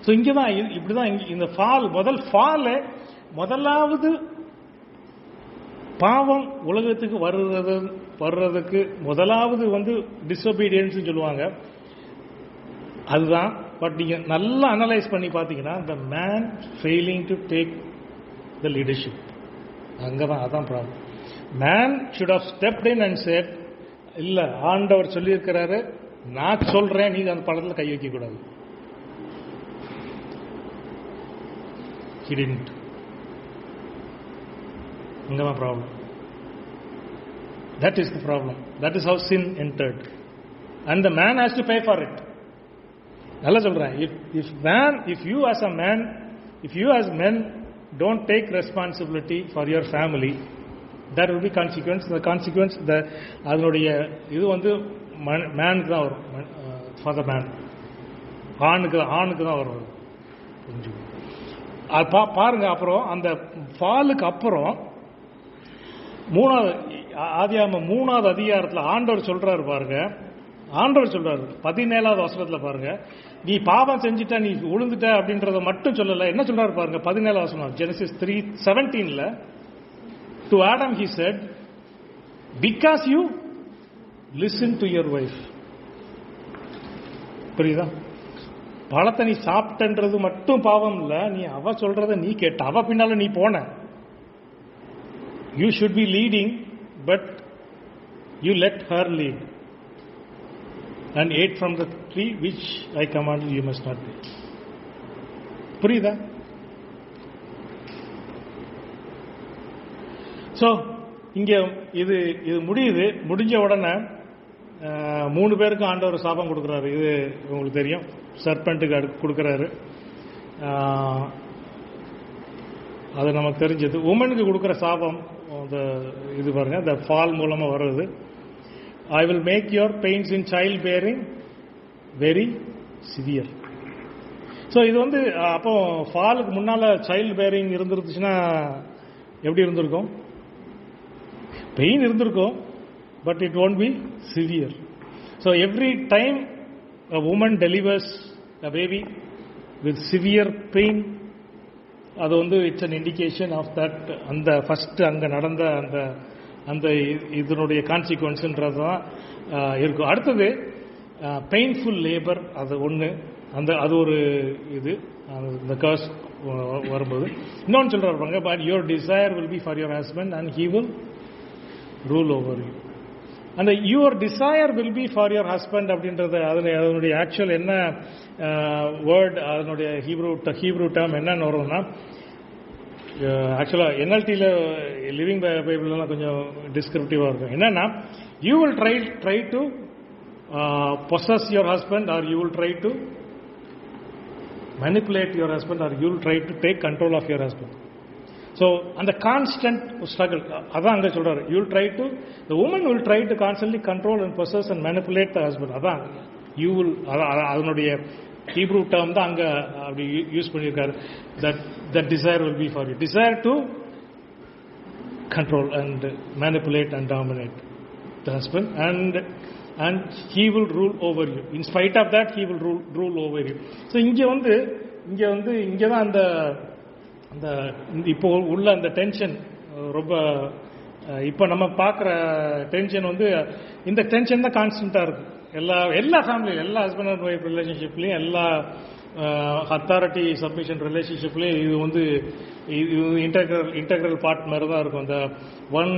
So இங்கதான் இப்படிதான் இந்த ஃபால், முதலாவது பாவம் உலகத்துக்கு வர்றதுக்கு முதலாவது டிஸ்ஒபீடியன்ஸ் சொல்லுவாங்க, அதுதான். பட் நீங்க நல்லா அனலைஸ் பண்ணி பார்த்தீங்கன்னா the man failing to take the leadership, அங்கதான் அதான் problem. man should have stepped in and said, இல்ல ஆண்டவர் சொல்லியிருக்கிறாரு, நான் சொல்றேன், நீங்க அந்த படத்துல கை வைக்க கூடாது. He didn't. அங்கதான் problem. That is the problem. That is how sin entered, and the man has to pay for it. நல்லா சொல்றேன், if you as men don't take responsibility for your family, there will be consequence. The consequence, அதனுடைய இது மேனுக்கு தான் வரும், for the man. ஆணுக்கு தான் வரும். பாருங்க. அப்புறம் அந்த ஃபாலுக்கு அப்புறம் ஆதியாகமம் 3வது அதிகாரத்தில் ஆண்டவர் சொல்றாரு பாருங்க. ஆண்டவர் சொல்றாரு 17வது வசனத்துல பாருங்க, நீ பாவம் செஞ்சுட்ட, நீ உழுந்துட்ட அப்படின்றத மட்டும் சொல்லல. என்ன சொல்றாரு பாருங்க, 17வது வசனம், Genesis 3:17. To Adam he said, because you listen to your wife. புரியுதா? பழத்தை நீ சாப்பிட்டன்றது மட்டும் பாவம் இல்ல, நீ அவ சொல்றத நீ கேட்ட, அவ பின்னால நீ போன. You should be leading, but you let her lead and ate from the tree which I commanded you must not eat. புரியுதா? சோ இங்க இது முடியுது. முடிஞ்ச உடனே 3 பேருக்கு ஆண்டவர் சாபம் கொடுக்கிறாரு. இது உங்களுக்கு தெரியும், சர்பெண்ட்டுக்கு கொடுக்கிறாரு, அது நமக்கு தெரிஞ்சது. உமனுக்கு கொடுக்கிற சாபம் இது பாருங்க, இந்த ஃபால் மூலமா வருது. I will make your pains in child bearing very severe. So இது அப்போ ஃபாலுக்கு முன்னால சைல்டு பேரிங் இருந்துருச்சுன்னா எப்படி இருந்திருக்கும்? பெயின் இருந்திருக்கும், but it won't be severe. So every time a woman delivers a baby with severe pain, அது it's an indication of that. அந்த first அங்க நடந்த அந்த இதனுடைய கான்சிக்வன்ஸ்ன்றது தான் இருக்கும். அடுத்தது பெயின்ஃபுல் லேபர், அது ஒன்று, அது ஒரு இது இந்த கர்ஸ் வரும்போது. இன்னொன்று சொல்றாங்க, but your desire will be for your husband and he will rule over you. அந்த your desire will be for your husband அப்படின்றது அதனுடைய ஆக்சுவல் என்ன வேர்ட், அதனுடைய ஹீப்ரூ டேர்ம் என்னன்னு வருதுன்னா, ஆக்சுவலாக என்எல்டியில் லிவிங் பைபிள்லாம் கொஞ்சம் டிஸ்கிரிப்டிவாக இருக்கும். என்னன்னா, you will try to possess your husband, or you will try to manipulate your husband, or you will try to take control of your husband. So and the constant struggle, அதான் அங்க சொல்றாரு, you will try to, the woman will try to constantly control and possess and manipulate the husband. அதான் you will, அதனுடைய Hebrew term தான் அங்க அப்படி use பண்ணியிருக்காரு. that desire will be for you, desire to control and manipulate and dominate the husband, and he will rule over you. In spite of that, he will rule over you. So இங்க தான் அந்த இப்போ உள்ள அந்த tension ரொம்ப, இப்போ நம்ம பார்க்குற டென்ஷன் இந்த டென்ஷன் தான் கான்ஸ்டன்டா இருக்கு. எல்லா ஃபேமிலியும், எல்லா ஹஸ்பண்ட் அண்ட் ஒய்ஃப் ரிலேஷன்ஷிப்லையும், எல்லா அத்தாரிட்டி சப்மிஷன் ரிலேஷன்ஷிப்லையும் இது இன்டெக்ரல் பார்ட் மாதிரி தான் இருக்கும். the one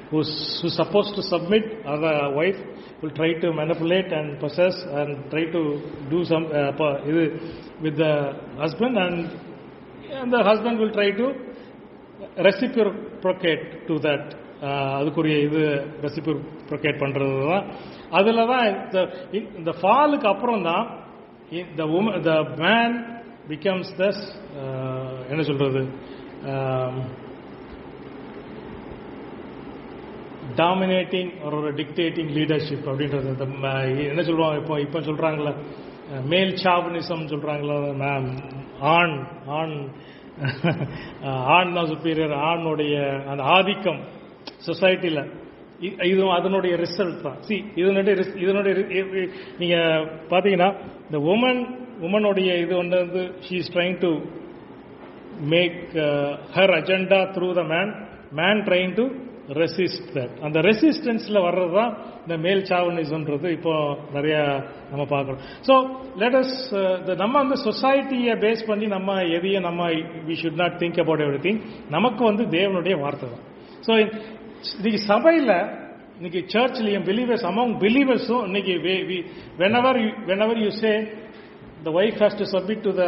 who's supposed to submit, the wife will try to manipulate and possess and try to do some with the husband, and the husband will try to reciprocate to that. அதுக்குரிய இது reciprocate பண்றது தான். அதுல தான் இந்த ஃபாலுக்கு அப்புறம் தான் the man becomes this என்ன சொல்றது, டாமினேட்டிங் ஒரு டிக்டேட்டிங் லீடர்ஷிப் அப்படின்றது. என்ன சொல்லுவாங்க இப்போ சொல்றாங்களா, மேல் சாவனிசம் சொல்றாங்களா, ஆண் தான் சுப்பீரியர், ஆணுடைய அந்த ஆதிக்கம் சொசைட்டியில். இது அதனுடைய ரிசல்ட் தான். இதனுடைய நீங்க பாத்தீங்கன்னா இந்த உமனுடைய இது வந்து she is trying to make her agenda through the man trying to resist that. அந்த ரெசிஸ்டன்ஸ்ல வர்றது தான் இந்த மேல் சாவனிசம்ன்றது இப்போ நிறைய நம்ம பார்க்கறோம். ஸோ லெட்டஸ் நம்ம வந்து சொசைட்டியை பேஸ் பண்ணி நம்ம எதையும் நம்ம we should not think about everything. நமக்கு வந்து தேவனுடைய வார்த்தை தான். ஸோ இன்னைக்கு சபையில் இன்னைக்கு சர்ச்லையும் பிலீவர்ஸ் அமௌங் பிலீவர்ஸும் இன்னைக்கு whenever you say the wife has to submit to the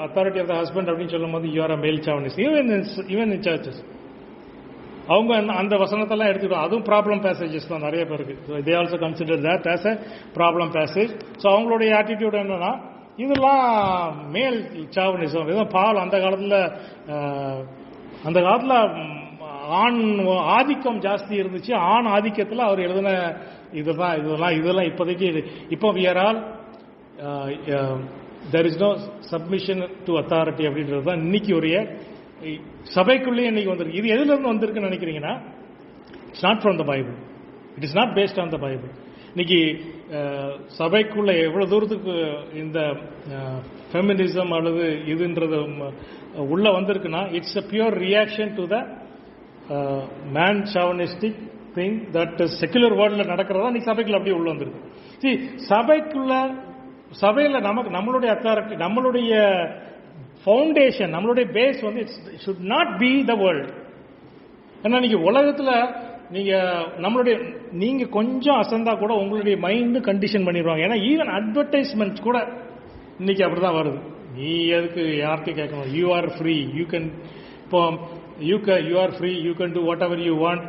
authority of the husband அப்படின்னு சொல்லும் போது you are a male chauvinist. even in churches அவங்க அந்த வசனத்தெல்லாம் எடுத்துக்கிட்டோம். அதுவும் ப்ராப்ளம் பேசேஜஸ் தான் நிறைய பேருக்கு. They also consider that as a problem passage. So அவங்களுடைய ஆட்டிடியூட் என்னன்னா இதெல்லாம் மேல் சாவனிசம். இதுதான் பால் அந்த காலத்தில் ஆண் ஆதிக்கம் ஜாஸ்தி இருந்துச்சு. ஆண் ஆதிக்கத்தில் அவர் எழுதின இதெல்லாம் இப்போதைக்கு இப்போ we are all there is no submission to authority அப்படின்றது தான் இன்னைக்கு உரிய சபைக்குள்ளே இன்னைக்கு வந்திருக்கு. இது எதுல இருந்து வந்திருக்குன்னு நினைக்கிறீங்கன்னா it's not from the Bible. It is not based on the Bible. இன்னைக்கு சபைக்குள்ள எவ்வளவு தூரத்துக்கு இந்த ஃபெமினிசம் அல்லது இதுன்றது உள்ள வந்திருக்குன்னா it's a pure reaction to the man chauvinistic thing that secular வேர்ல்ட்ல நடக்கிறதா இன்னைக்கு சபைக்குள்ள அப்படியே உள்ள வந்திருக்கு. சபையில நம்மளுடைய அத்தாரிட்டி, நம்மளுடைய ஃபவுண்டேஷன், நம்மளுடைய பேஸ் வந்து it's should not be the world. ஏன்னா நீங்க உலகத்துல நீங்க கொஞ்சம் அசந்தா கூட உங்களுடைய மைண்ட் கண்டிஷன் பண்ணிடுவாங்க. ஏன்னா ஈவன் அட்வர்டைஸ்மெண்ட் கூட இன்னைக்கு அப்படிதான் வருது. நீ எதுக்கு யார்கிட்ட கேட்கணும்? You are free, you can இப்போ you are free, you can do whatever you want.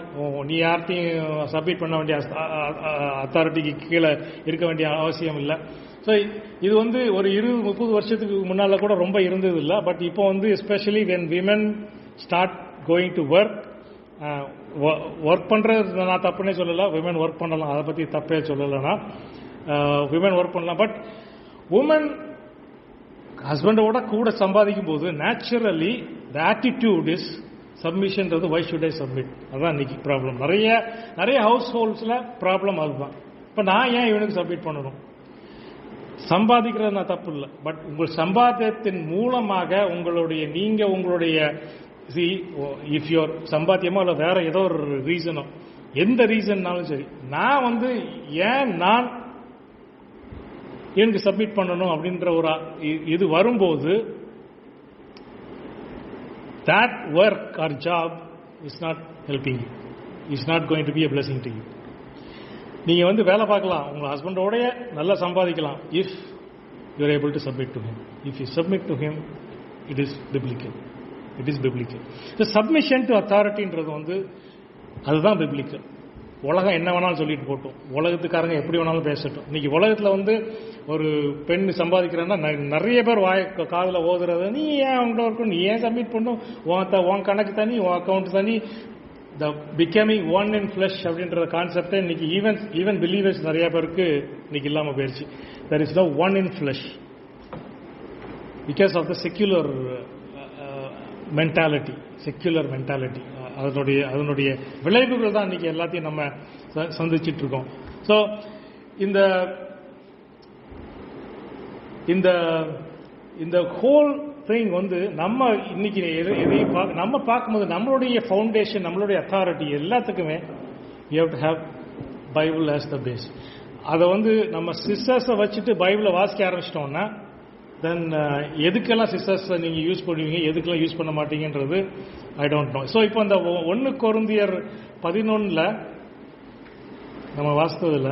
நீ யார்கிட்டையும் சப்மிட் பண்ண வேண்டிய அத்தாரிட்டிக்கு கீழே இருக்க வேண்டிய அவசியம் இல்லை. ஸோ இது வந்து ஒரு 20-30 வருஷத்துக்கு முன்னால கூட ரொம்ப இருந்தது இல்லை. பட் இப்போ வந்து especially when women start going to work பண்றது நான் தப்புனே சொல்லலை. விமென் ஒர்க் பண்ணலாம், அதை பற்றி தப்பே சொல்லலைன்னா விமென் ஒர்க் பண்ணலாம். பட் உமன் ஹஸ்பண்டோட கூட சம்பாதிக்கும் போது நேச்சுரலி த ஆட்டிடியூட் இஸ் சப்மிஷன்றது வை ஷுட் ஐ சப்மிட். அதான் இன்னைக்கு ப்ராப்ளம். நிறைய ஹவுஸ் ஹோல்ட்ஸில் ப்ராப்ளம் அதுதான். இப்போ நான் ஏன் இவனுக்கு சப்மிட் பண்ணணும்? சம்பாதிக்கிறது நான் தப்பு இல்லை. பட் உங்கள் சம்பாத்தியத்தின் மூலமாக உங்களுடைய இஃப் யோர் சம்பாத்தியமோ இல்லை வேற ஏதோ ஒரு ரீசனோ, எந்த ரீசன்னாலும் சரி, நான் வந்து நான் எனக்கு சப்மிட் பண்ணணும் அப்படின்ற ஒரு இது வரும்போது that work or job is not helping you, is not going to be a blessing to you. நீங்க வந்து வேலை பார்க்கலாம், உங்க ஹஸ்பண்டோடைய நல்லா சம்பாதிக்கலாம், if you are able to submit to him. If you submit to him, it is biblical. It is biblical. The submission to authorityன்றது வந்து அதுதான் biblical. உலகம் என்ன வேணாலும் சொல்லிட்டு போட்டோம், உலகத்துக்காரங்க எப்படி வேணாலும் பேசட்டும். இன்னைக்கு உலகத்துல வந்து ஒரு பெண் சம்பாதிக்கிறேன்னா நிறைய பேர் காதுல ஓதுறது, நீ ஏன் அவங்கள்ட்ட இருக்கும், நீ ஏன் சப்மிட் பண்ணும், உன் கணக்கு தனி, உன் அக்கௌண்ட் தனி. த பிகமிங் ஒன் இன் ஃபிளஷ் அப்படின்ற கான்செப்டே இன்னைக்கு ஈவன் பிலீவர்ஸ் நிறைய பேருக்கு இன்னைக்கு இல்லாம போயிருச்சு. there is no one in flesh because of the secular mentality. அதனுடைய விளைவுகள் தான் இன்னைக்கு எல்லாத்தையும் நம்ம சந்திச்சிட்டு இருக்கோம். ஸோ இந்த ஹோல் திங் வந்து நம்ம இன்னைக்கு எதையும் நம்ம பார்க்கும்போது நம்மளுடைய ஃபவுண்டேஷன், நம்மளுடைய அத்தாரிட்டி எல்லாத்துக்குமே you have to have Bible as the base. அதை வந்து நம்ம சிஸ்டர்ஸை வச்சுட்டு பைபிளை வாசிக்க ஆரம்பிச்சிட்டோம்னா தென் எதுக்கெல்லாம் சிஸ்டர்ஸ் நீங்க யூஸ் பண்ணுவீங்க, எதுக்கெல்லாம் யூஸ் பண்ண மாட்டீங்கன்றது ஐ டோன்ட் நோ. ஸோ இப்போ இந்த 1 கொரிந்தியர் 11 நம்ம வாசித்ததில்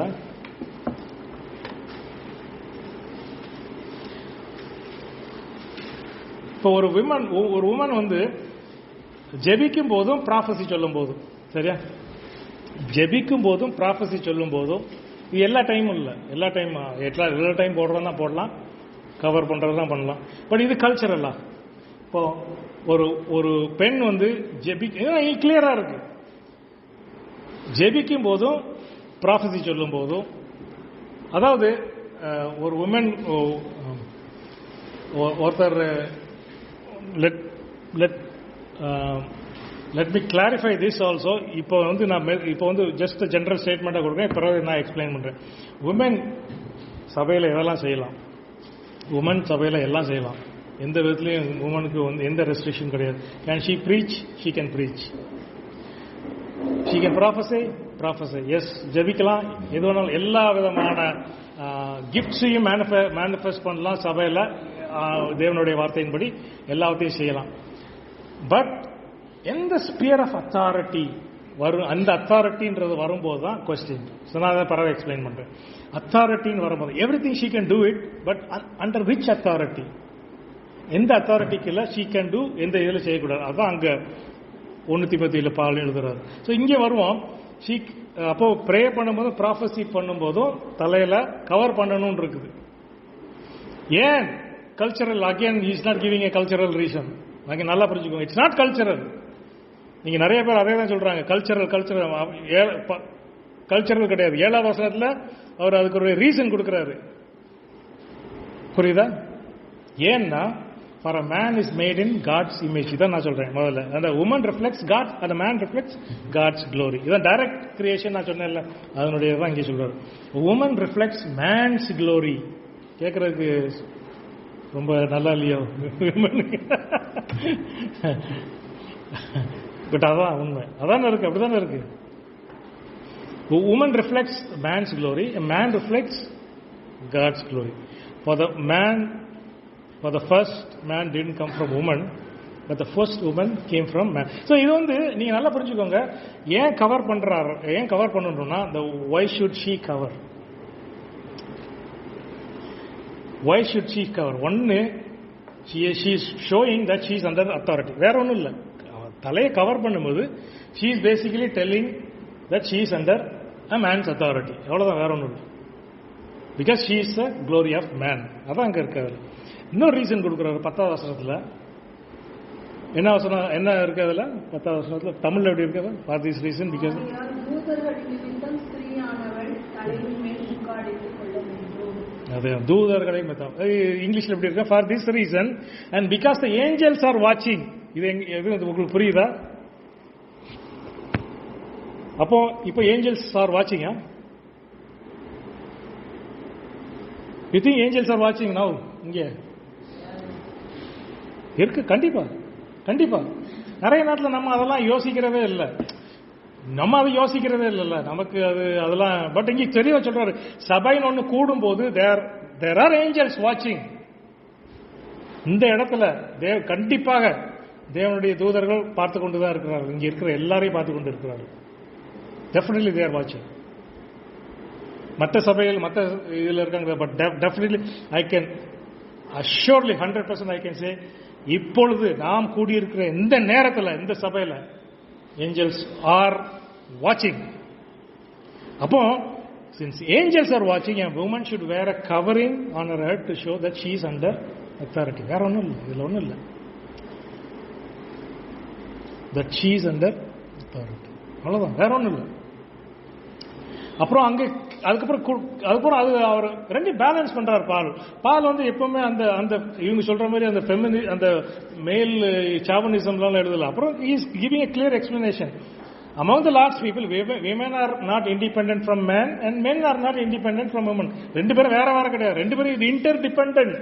இப்போ ஒரு உமன் வந்து ஜெபிக்கும் போதும் ப்ராஃபஸி சொல்லும் போதும், சரியா, ஜெபிக்கும் போதும் ப்ராஃபஸி சொல்லும் போதும், இது எல்லா டைமும் இல்லை, எல்லா டைம் போடுறதுனா போடலாம், கவர் பண்றதுதான் பண்ணலாம். பட் இது கல்ச்சரலா இப்போ ஒரு பெண் வந்து கிளியரா இருக்கு, ஜெபிக்கும் போதும் ப்ராஃபஸி சொல்லும் போதும், அதாவது ஒரு உமன் ஒருத்தர் let me clarify this also. இப்போ வந்து நான் ஜஸ்ட் ஜென்ரல் ஸ்டேட்மெண்ட்டாக கொடுக்குறேன், பிறகு நான் எக்ஸ்பிளைன் பண்ணுறேன். உமன் சபையில் எதெல்லாம் செய்யலாம், உமன் சபையில் எல்லாம் செய்யலாம், எந்த விதத்துலையும் உமனுக்கு வந்து எந்த ரெஸ்ட்ரிக்ஷன் கிடையாது. Can she preach? She can preach. She can prophesy? Prophesy. Yes, ஜெபிக்கலாம், எது வேணாலும். எல்லா விதமான கிஃப்ட்ஸையும் மேனிஃபெஸ்ட் பண்ணலாம் சபையில், தேவனுடைய வார்த்தையின்படி எல்லாத்தையும் செய்யலாம். பட் எந்த ஸ்பியர் ஆஃப் அத்தாரிட்டி வரும், அந்த அத்தாரிட்டின்றது வரும்போது தான் கொஸ்டின். ஸோ நான் அதை பரவாயில்ல எக்ஸ்பிளைன் பண்ணுறேன். அத்தாரிட்டின்னு வரும்போது every thing she can do it, but under which authority, எந்த அத்தாரிட்டிக்கு இல்லை ஷீ கேன் டூ, எந்த இதில் செய்யக்கூடாது. அதுதான் அங்கே 1 தீமோத்தேயுல பால் எழுதுறாரு. ஸோ இங்கே வருவோம். ஷீ அப்போ ப்ரே பண்ணும்போது ப்ராஃபஸி பண்ணும்போதும் தலையில கவர் பண்ணணும்னு இருக்குது. ஏன் cultural? Again is not giving A cultural reason. நாங்கள் நல்லா புரிஞ்சுக்கோங்க, இட்ஸ் நாட் கல்ச்சரல். நீங்க நிறைய பேர் அதே தான் சொல்றாங்க, கல்ச்சரல் கல்ச்சரல் கிடையாது. 7ஆம் வசனத்தில் அவர் அதுக்கு ஒரு ரீசன் கொடுக்கிறாரு. புரியுதா? ஏன்னா for a man is made in God's image. இதான் நான் சொல்றேன் முதல்ல. அந்த உமன் ரிஃப்ளெக்ட்ஸ் காட், அந்த மேன் ரிஃப்ளெக்ட்ஸ் காட்ஸ் க்ளோரி. இதான் டைரக்ட் கிரியேஷன் நான் சொன்னேன்ல, அதனுடைய தான் இங்கே சொல்றாரு. Woman reflects man's glory. கேட்கறதுக்கு ரொம்ப நல்லா இல்லையோ? பட் அதான் உண்மை, அதான இருக்கு, அப்படிதானே இருக்கு. Woman reflects man's glory, a man reflects God's glory. For the first man didn't come from woman, but the first woman came from man. So இது வந்து நீங்க நல்லா புரிஞ்சுக்கோங்க. ஏன் கவர் பண்றாரு, ஏன் கவர் பண்ணணும்னா, why should she cover? Why should she cover? ஒன்னு, she is showing that she is under authority. வேற ஒன்றும் இல்லை. தலையை கவர் பண்ணும்போது she is basically telling that she is under a man's authority. அவ்வளவுதான், வேற ஒன்றும் இல்லை. Because she is the glory of man. அதான் அங்க இருக்காது. இன்னொரு ரீசன் கொடுக்குறாரு 10ஆம் வசனத்துல. என்ன வசனம், என்ன இருக்கு அதுல 10ஆம் வசனத்துல? தமிழ்ல எப்படி இருக்கு? for this reason, because அதே தூதர்களை இங்கிலீஷ்ல எப்படி இருக்கு? for this reason and because the angels are watching. இது உங்களுக்கு புரியுதா? அப்போ இப்போ ஏஞ்சல்ஸ் ஆர் வாட்சிங்கா? யூ திங்க் ஏஞ்சல்ஸ் ஆர் வாட்சிங் நவ்? இங்கே இருக்கு, கண்டிப்பா கண்டிப்பா. நிறைய நேரத்தில் நம்ம அதெல்லாம் யோசிக்கிறதே இல்லை, அதை யோசிக்கிறதே இல்லைல்ல நமக்கு அதெல்லாம். பட் இங்கே தெளிவா சொல்றாரு, சபைன்னு ஒன்று கூடும் போது தேர் ஆர் ஏஞ்சல்ஸ் வாட்சிங். இந்த இடத்துல கண்டிப்பாக தேவனுடைய தூதர்கள் பார்த்து கொண்டுதான் இருக்கிறார்கள். இங்க இருக்கிற எல்லாரையும் பார்த்து கொண்டு இருக்கிறார்கள். டெஃபினெட்லி தே ஆர் வாட்சிங். மற்ற சபைகள் மற்ற இதில் இருக்காங்க. But definitely I can assuredly 100% I can say, இப்பொழுது நாம் கூடியிருக்கிற இந்த நேரத்தில் இந்த சபையில் ஏஞ்சல்ஸ் ஆர் வாட்சிங். அப்போ since angels are watching, a woman should wear a covering on her head to show that she is under authority. வேற ஒன்றும் இல்லை, இதில் ஒன்றும் இல்லை. that she is under authority. அவ்வளவுதான், வேற ஒன்றும் இல்லை. அப்புறம் அங்கே அதுக்கப்புறம் அது அவர் ரெண்டு பேலன்ஸ் பண்றாரு. பால் வந்து எப்பவுமே அந்த அந்த இவங்க சொல்ற மாதிரி அந்த ஃபெமினி அந்த மேல் சாவனிசம்லாம் எழுதல. அப்புறம் is giving a clear explanation. Among the Lord's people, women are not independent from men and men are not independent from women. ரெண்டு பேரும் வேற வேற கிடையாது, ரெண்டு பேரும் இது interdependent.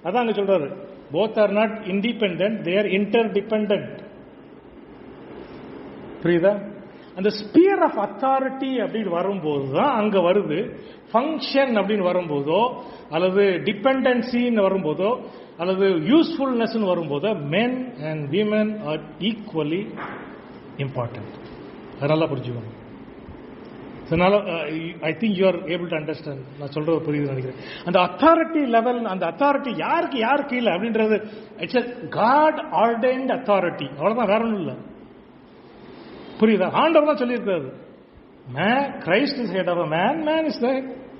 அதான் அங்க சொல்றாரு, both are not independent, they are interdependent. புரியுதா? அந்த ஸ்பியர் ஆஃப் அத்தாரிட்டி அப்படின்னு வரும்போது தான் அங்க வருது. ஃபங்க்ஷன் அப்படின்னு வரும்போதோ அல்லது டிபெண்டன்சின்னு வரும்போதோ அல்லது யூஸ்ஃபுல்னஸ் வரும்போதோ men and women are equally important. அதனால புரிஞ்சுக்கணும். அதனால I think you are able to understand. நான் சொல்றது புரியுது நினைக்கிறேன். அந்த அத்தாரிட்டி லெவல், அந்த அத்தாரிட்டி யாருக்கு யார் கீழே அப்படின்றது it's a God ordained authority. அவ்வளவுதான், வேற ஒன்றும் இல்லை. புரியுதா? ஆண்டவர் தான் சொல்லியிருக்காரு, Christ is head of a man, man is the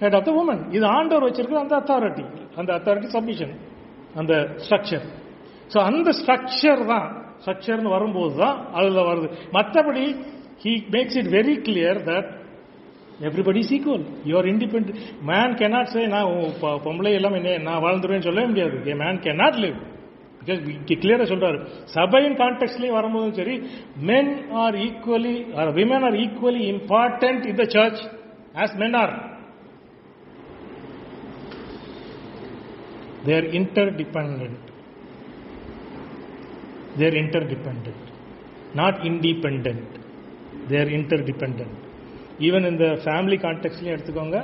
head of the woman. இது ஆண்டவர் வச்சிருக்கிற அந்த அத்தாரிட்டி, அந்த அத்தாரிட்டி சப்மிஷன், அந்த ஸ்ட்ரக்சர். ஸோ அந்த ஸ்ட்ரக்சர் தான், ஸ்ட்ரக்சர்னு வரும்போது தான் அதில் வருது. மற்றபடி he makes it very clear that everybody is equal. You are independent. Man cannot say நான் பொம்பளை எல்லாம் நான் வாழ்ந்துருவேன்னு சொல்லவே முடியாது. A man cannot live. கிளியரா சொல்றாரு. சபையின் கான்டெக்ட்லயும் வரும்போதும் சரி, men are equally or women are equally important in the church as men are. They are interdependent. They are interdependent, not independent. They are interdependent. Even in the family கான்டெக்ட்லயும் எடுத்துக்கோங்க,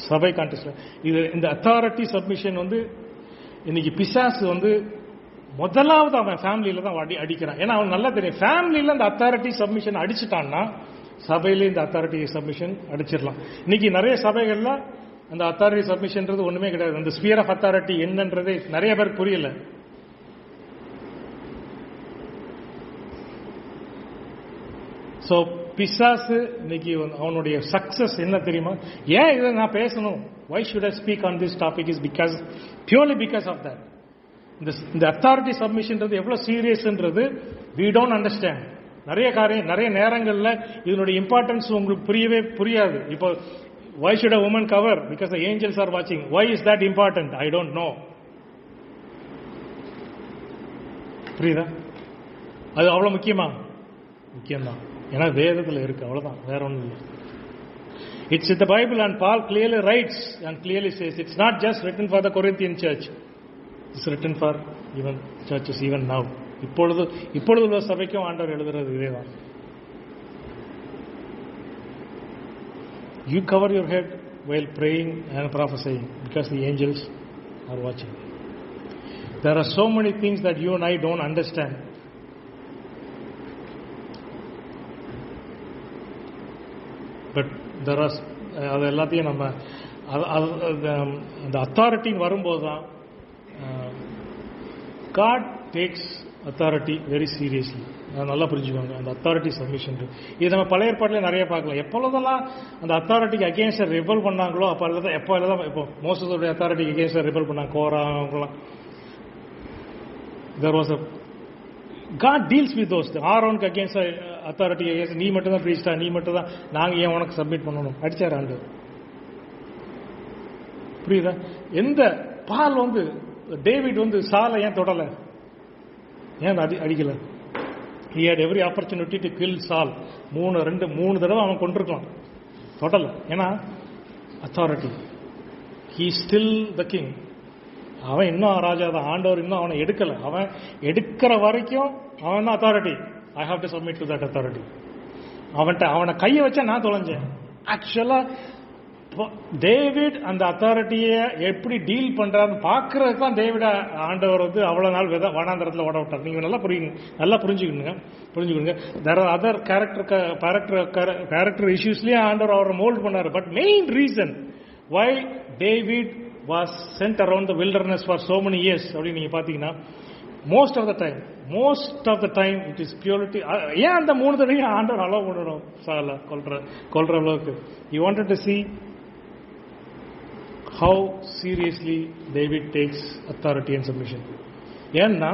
சபை கான்டெக்ட்ல இது இந்த authority submission வந்து இன்னைக்கு பிசாசு வந்து முதலாவது அவன் ஃபேமிலியில தான் அடிக்கிறான். ஏன்னா அவன் நல்லா தெரியும், ஃபேமிலியில இந்த அத்தாரிட்டி சப்மிஷன் அடிச்சுட்டான்னா சபையில இந்த அத்தாரிட்டி சப்மிஷன் அடிச்சிடலாம். இன்னைக்கு நிறைய சபைகள்ல அந்த அத்தாரிட்டி சப்மிஷன்றது ஒண்ணுமே கிடையாது. அந்த ஸ்பியர் ஆஃப் அத்தாரிட்டி என்னன்றதே நிறைய பேருக்கு புரியல. ஸோ பிசாசு இன்னைக்கு அவனுடைய சக்சஸ் என்ன தெரியுமா? ஏன் இதை நான் பேசணும், why should I speak on this topic is because purely because of that. இந்த அத்தாரிட்டி சப்மிஷன்றது எவ்வளவு சீரியஸ்ன்றது we don't understand. நிறைய நேரங்கள்ல இதனுடைய இம்பார்ட்டன்ஸ் உங்களுக்கு புரியவே புரியாது. இப்போ why should a woman cover? Because the angels are watching. Why is that important? I don't know. புரியுதா? அது அவ்வளவு முக்கியமா? முக்கியம்தான். ஏன்னா வேதத்தில் இருக்கு, அவ்வளவுதான், வேற ஒன்றும் இல்லை. It's in the Bible and Paul clearly writes and clearly says it's not just written for the Corinthian church. It's written for even churches even now. இப்பொழுது உள்ள சபைக்கும் ஆண்டவர் எழுதுறது இதேதான். You cover your head while praying and prophesying because the angels are watching. There are so many things that you and I don't understand. But there are அது எல்லாத்தையும் நம்ம அந்த அத்தாரிட்டி வரும்போது தான் God takes authority very seriously. அதை நல்லா புரிஞ்சுக்கோங்க. அந்த அத்தாரிட்டி சப்மிஷன் இது நம்ம பழைய ஏற்பாட்டிலே நிறைய பார்க்கலாம். எப்பொழுதெல்லாம் அந்த அத்தாரிட்டிக்கு அகேன்ஸ்ட் ரிபல் பண்ணாங்களோ இப்போ மோசஸோடைய அத்தாரிட்டிக்கு அகேன்ஸ்ட் ரிபல் பண்ணாங்க, கோரா அவங்களாம். There was a God deals with those. ஆரோனுக்கு அகேன்ஸ்ட் அத்தாரிட்டி நீ மட்டும் தான் பிரீஸ்டா, நீ மட்டும் தான், நாங்க ஏன் உனக்கு சப்மிட் பண்ணணும் அடிச்சார் ஆண்டு. புரியுதா? எந்த பால் வந்து டேவிட் வந்து சாலை ஏன் தொடல, ஏன் அடிக்கல? He had every opportunity to kill Saul. 3 தடவை அவன் கொண்டிருக்கலாம், தொடல. ஏன்னா authority. He is still the king. அவன் இன்னும் ராஜா தான், ஆண்டவர் இன்னும் அவனை எடுக்கல. அவன் எடுக்கிற வரைக்கும் அவன் தான் authority. I have to submit to that authority. அவனை கையை வச்சா நான் தொலைஞ்சேன். ஆக்சுவலா டேவிட் அந்த அத்தாரிட்டியை எப்படி டீல் பண்றாருன்னு பாக்குறதுக்கு தான் டேவிட ஆண்டவர் வந்து அவ்வளவு நாள் வனாந்தரத்தில் ஓட விட்டார். நீங்க நல்லா புரிஞ்சுக்கணுங்க. there are other character issuesலயே ஆண்டவர் அவரை மோல்ட் பண்ணாரு. But main reason why David was sent around the wilderness for so many years அப்படி நீங்க பாத்தீங்கன்னா most of the time it is purity. ஏன் அந்த 3 தடவை ஆண்டவர் அலோவ் பண்ணணும் சால கொல்ற அளவுக்கு? He wanted to see how seriously David takes authority and submission. ஏன்னா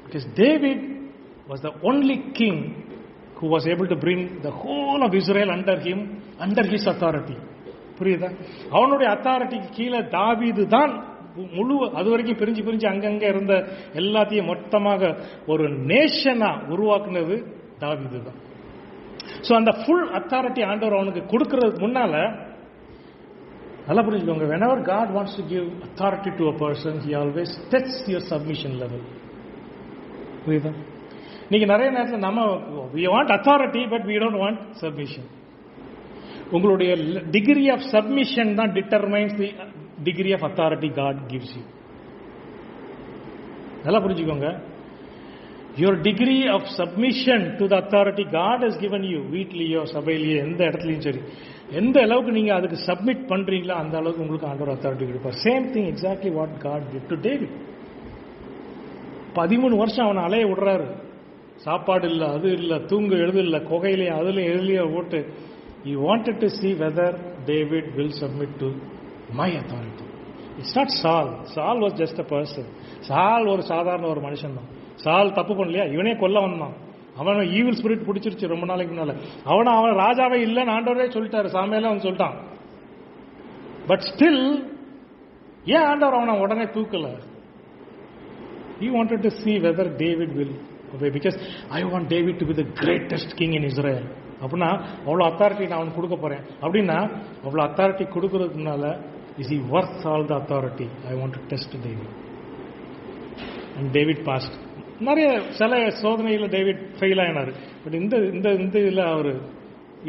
because David was the only king who was able to bring the whole of Israel under his authority. புரியுதா? அவனுடைய அத்தாரிட்டிக்கு கீழே தாவீது தான் முழு அது வரைக்கும் பிரிஞ்சு அங்கங்க இருந்த எல்லாத்தையும் மொத்தமாக ஒரு நேஷனா உருவாக்குனது தாவீது தான். சோ அந்த ஃபுல் அத்தாரிட்டி ஆண்டவர் அவனுக்கு கொடுக்கறதுக்கு முன்னால நல்லா புரிஞ்சுக்கோங்க, whenever God wants to give authority to a person, he always tests your submission level. புரியுதா? நீங்க நிறைய நேரத்தில் நம்ம we want authority but we don't want submission. உங்களுடைய டிகிரி ஆஃப் சப்மிஷன் தான் determines the degree of authority God gives you. நல்லா புரிஞ்சுக்கோங்க. Your degree of submission to the authority God has given you, வீட்லயோ சபையிலேயோ எந்த இடத்துலையும் சரி, எந்த அளவுக்கு நீங்க அதுக்கு சப்மிட் பண்றீங்களோ அந்த அளவுக்கு உங்களுக்கு ஆண்டவர் அத்தாரிட்டி கொடுப்பார். Same thing exactly what God did to David. 13 வருஷம் அவனை அலைய விடுறாரு. சாப்பாடு இல்லை, அது இல்லை, தூங்க எழுது இல்லை, குகையிலையும் அதுல எழுதிய ஓட்டு. He wanted to see whether David will submit to my authority. It's not Saul. Saul was just a person. Saul ஒரு சாதாரண ஒரு மனுஷன் தான். சால் தப்பு பண்ணலையா? இவனே கொல்ல வந்தான். அவன் ஈவில் ஸ்பிரிட் பிடிச்சிருச்சு ரொம்ப நாளைக்கு முன்னால. அவன் ராஜாவே இல்லைன்னு ஆண்டவரே சொல்லிட்டாரு, சாமியெல்லாம் அவன் சொல்லிட்டான். பட் ஸ்டில் ஏன் ஆண்டவர் அவனை உடனே தூக்கல? He wanted to see whether David will obey, because I want David to be the greatest king in Israel. அப்படின்னா அவ்வளோ அத்தாரிட்டி நான் அவனுக்கு கொடுக்க போறேன் அப்படின்னா அவ்வளோ அத்தாரிட்டி கொடுக்கறதுனால is he worth all the authority? I want to test David. And David passed. நிறைய சில சோதனையில் டேவிட் ஃபெயில் ஆயினார். பட் இந்த இந்த இந்த இதில் அவர்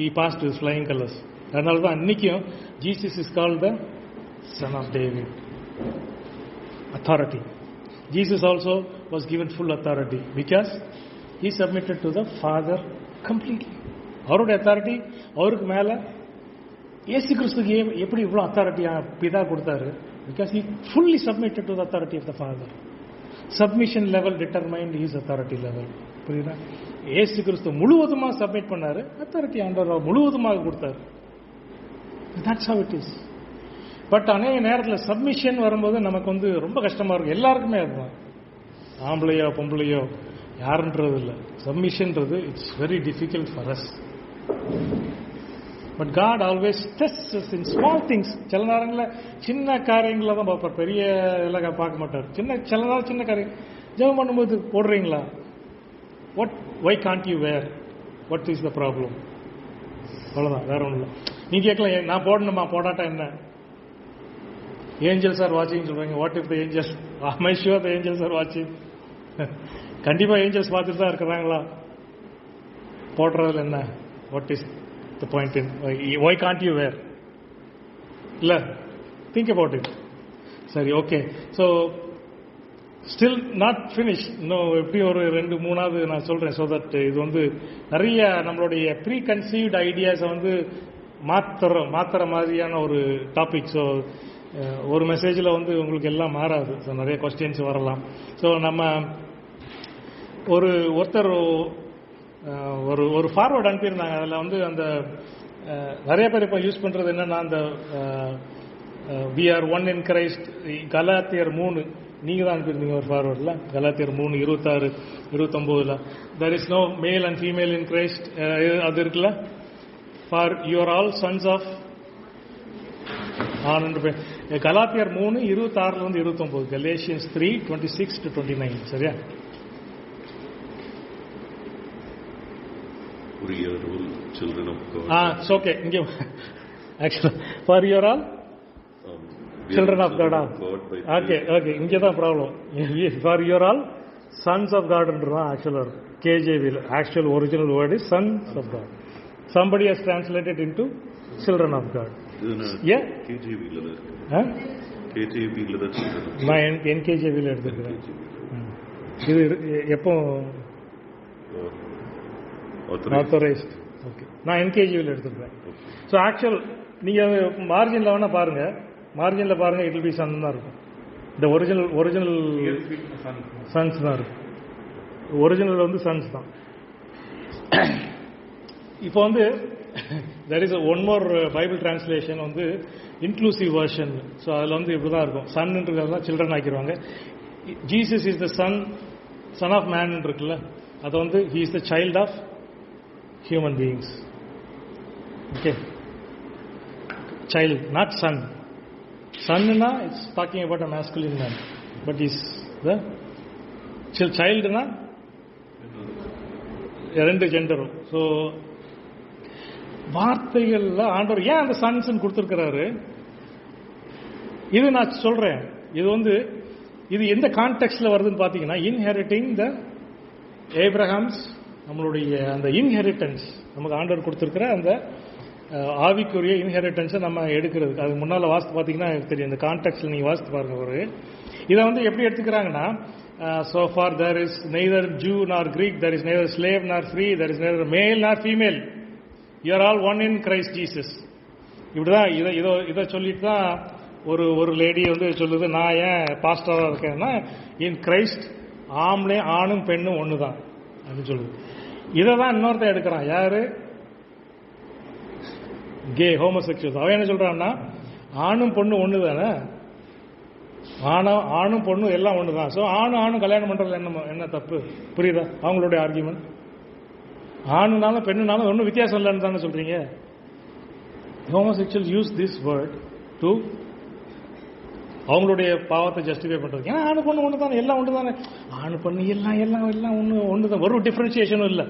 he passed with flying colors. அதனால தான் இன்னைக்கும் Jesus is called the son of David. authority. Jesus also was given full authority because he submitted to the Father completely. அவருடைய அத்தாரிட்டி அவருக்கு மேல இயேசு கிறிஸ்துக்கு எப்படி இவ்வளோ அத்தாரிட்டியா பிதா கொடுத்தாரு? Because he fully submitted to the authority of the Father. Submission level determined his authority level. புரியுதா? இயேசு கிறிஸ்து முழுவதுமாக சப்மிட் பண்ணாரு, அத்தாரிட்டி ஆண்டவர் முழுவதுமாக கொடுத்தாரு. That's how it is. But அநேக நேரத்தில் சப்மிஷன் வரும்போது நமக்கு வந்து ரொம்ப கஷ்டமா இருக்கும். எல்லாருக்குமே அதுதான், ஆம்பளையோ பொம்பளையோ யாருன்றது இல்லை. சப்மிஷன்றது it's very difficult for us. But God always tests in small things. சில நேரங்களில் சின்ன காரியங்களை தான் பார்ப்பார், பெரிய எல்லாம் பார்க்க மாட்டார். சில நேரம் சின்ன காரியம் ஜெபம் பண்ணும்போது போடுறீங்களா, why can't you wear, what is the problem, அவ்வளோதான், வேற ஒன்றும் இல்லை. நீ கேட்கலாம் நான் போடணுமா, போடாட்டா என்ன, ஏஞ்சல்ஸ் ஆர் வாட்சிங் சொல்றாங்க. What if the angels, I sure the angels are வாட்சிங். கண்டிப்பா ஏஞ்சல்ஸ் பார்த்துட்டு தான் இருக்கிறாங்களா, போடுறதுல என்ன, what is the point in why can't you wear, இல்ல திங்க் அபவுட் இட். சரி, okay. So still not finish, இன்னும் எப்படி ஒரு 2-3 நான் சொல்றேன். ஸோ தட் இது வந்து நிறைய நம்மளுடைய ப்ரீ கன்சீவ்ட் ஐடியாஸை வந்து மாத்துற மாதிரியான ஒரு டாபிக். ஸோ ஒரு மெசேஜில் வந்து உங்களுக்கு எல்லாம் மாறாது. ஸோ நிறைய கொஸ்டின்ஸ் வரலாம். ஸோ நம்ம ஒருத்தர் ஒரு ஃபார்வர்டு அனுப்பியிருந்தாங்க. அதில் வந்து அந்த நிறைய பேர் இப்போ யூஸ் பண்ணுறது என்னன்னா, அந்த we are one in Christ, கலாத்தியர் 3 நீங்க தான் அனுப்பியிருந்தீங்க ஒரு ஃபார்வர்டில். கலாத்தியர் 3:26-29 there is no male and female in Christ, அது இருக்குல்ல, for you are all sons of கலாத்தியர் 3:26-29, Galatians 3:26-29. சரியா? children of God. It's okay. Actually, for you are all children of God. Okay. இங்கே தான் problem. For you are all sons of God என்றுதான் ஆக்சுவலாக KJV. Actual original word is sons of God. Somebody has translated into children of God. Yeah. KJV-ல தான் இருக்கு. நான் NKJV-ல எடுத்துக்கிறேன். இது எப்போ ஆத்தரைஸ்ட்? ஓகே, நான் NKJV-ல எடுத்துக்கிறேன். ஸோ ஆக்சுவல் நீங்கள் மார்ஜினில் வேணால் பாருங்கள், மார்ஜினில் பாருங்கள், இட் வில் பி சன் தான் இருக்கும். இந்த ஒரிஜினல் சன்ஸ் தான் இருக்கும். ஒரிஜினல் வந்து சன்ஸ் தான். இப்போ வந்து there is one more Bible translation வந்து இன்க்ளூசிவ் வெர்ஷன். ஸோ அதில் வந்து இப்படி தான் இருக்கும், சன்ன்றதெல்லாம் சில்ட்ரன் ஆக்கிடுவாங்க. Jesus is the son of man இருக்குல்ல, அது வந்து he is the child of human beings. Okay, child, not son. Son-na, it's talking about a masculine man, but is the child-na ரெண்டு ஜெண்டரும். ஸோ வார்த்தைகள்ல ஆண்டவர் ஏன் அந்த சன்ஸ் கொடுத்துருக்கிறாரு, இது நான் சொல்றேன். இது வந்து இது எந்த கான்டெக்ட்ல வருதுன்னு பார்த்தீங்கன்னா, இன்ஹெரிட்டிங் த ஏப்ரஹாம்ஸ், நம்மளுடைய அந்த இன்ஹெரிட்டன்ஸ் நமக்கு ஆண்டவர் கொடுத்துருக்கிற அந்த ஆவிக்குரிய இன்ஹெரிட்டன்ஸை நம்ம எடுக்கிறது. அதுக்கு முன்னால் வாசித்து பார்த்தீங்கன்னா தெரியும், இந்த கான்டெக்ட்ல நீங்கள் வாசித்து பாருங்க. ஒரு இதை வந்து எப்படி எடுத்துக்கிறாங்கன்னா, so far there is neither Jew nor Greek, there is neither slave nor free, there is neither male nor female, you are all one in Christ Jesus. இப்படிதான் இதை சொல்லிட்டு தான் ஒரு லேடி வந்து சொல்லுது, நான் ஏன் பாஸ்டராக இருக்கேன்னா இன் கிரைஸ்ட் ஆணும் பெண்ணும் ஒன்று தான் அப்படின்னு சொல்லுது. இதை தான் இன்னொருத்த எடுக்கிறான், யாரு, கே ஹோமோசெக்சுவல்ஸ். அவன் என்ன சொல்றான்னா, ஆணும் பொண்ணு ஒன்று தானே, ஆணும் பொண்ணு எல்லாம் ஒன்று தான். ஸோ ஆணும் கல்யாணம் பண்றதுல என்ன தப்பு, புரியுதா அவங்களுடைய ஆர்கியூமெண்ட்? ஆணுனாலும் பெண்ணுனாலும் ஒன்றும் வித்தியாசம் இல்லைன்னு தானே சொல்றீங்க. Homosexuals use this word to அவங்களுடைய பாவத்தை ஜஸ்டிஃபை பண்றது. ஏன்னா ஆணு பொண்ணு ஒன்று தானே, எல்லாம் ஒன்று தானே, ஆணு பொண்ணு எல்லாம் எல்லாம் எல்லாம் ஒன்று தான், ஒரு டிஃபரன்சியேஷனும் இல்லை.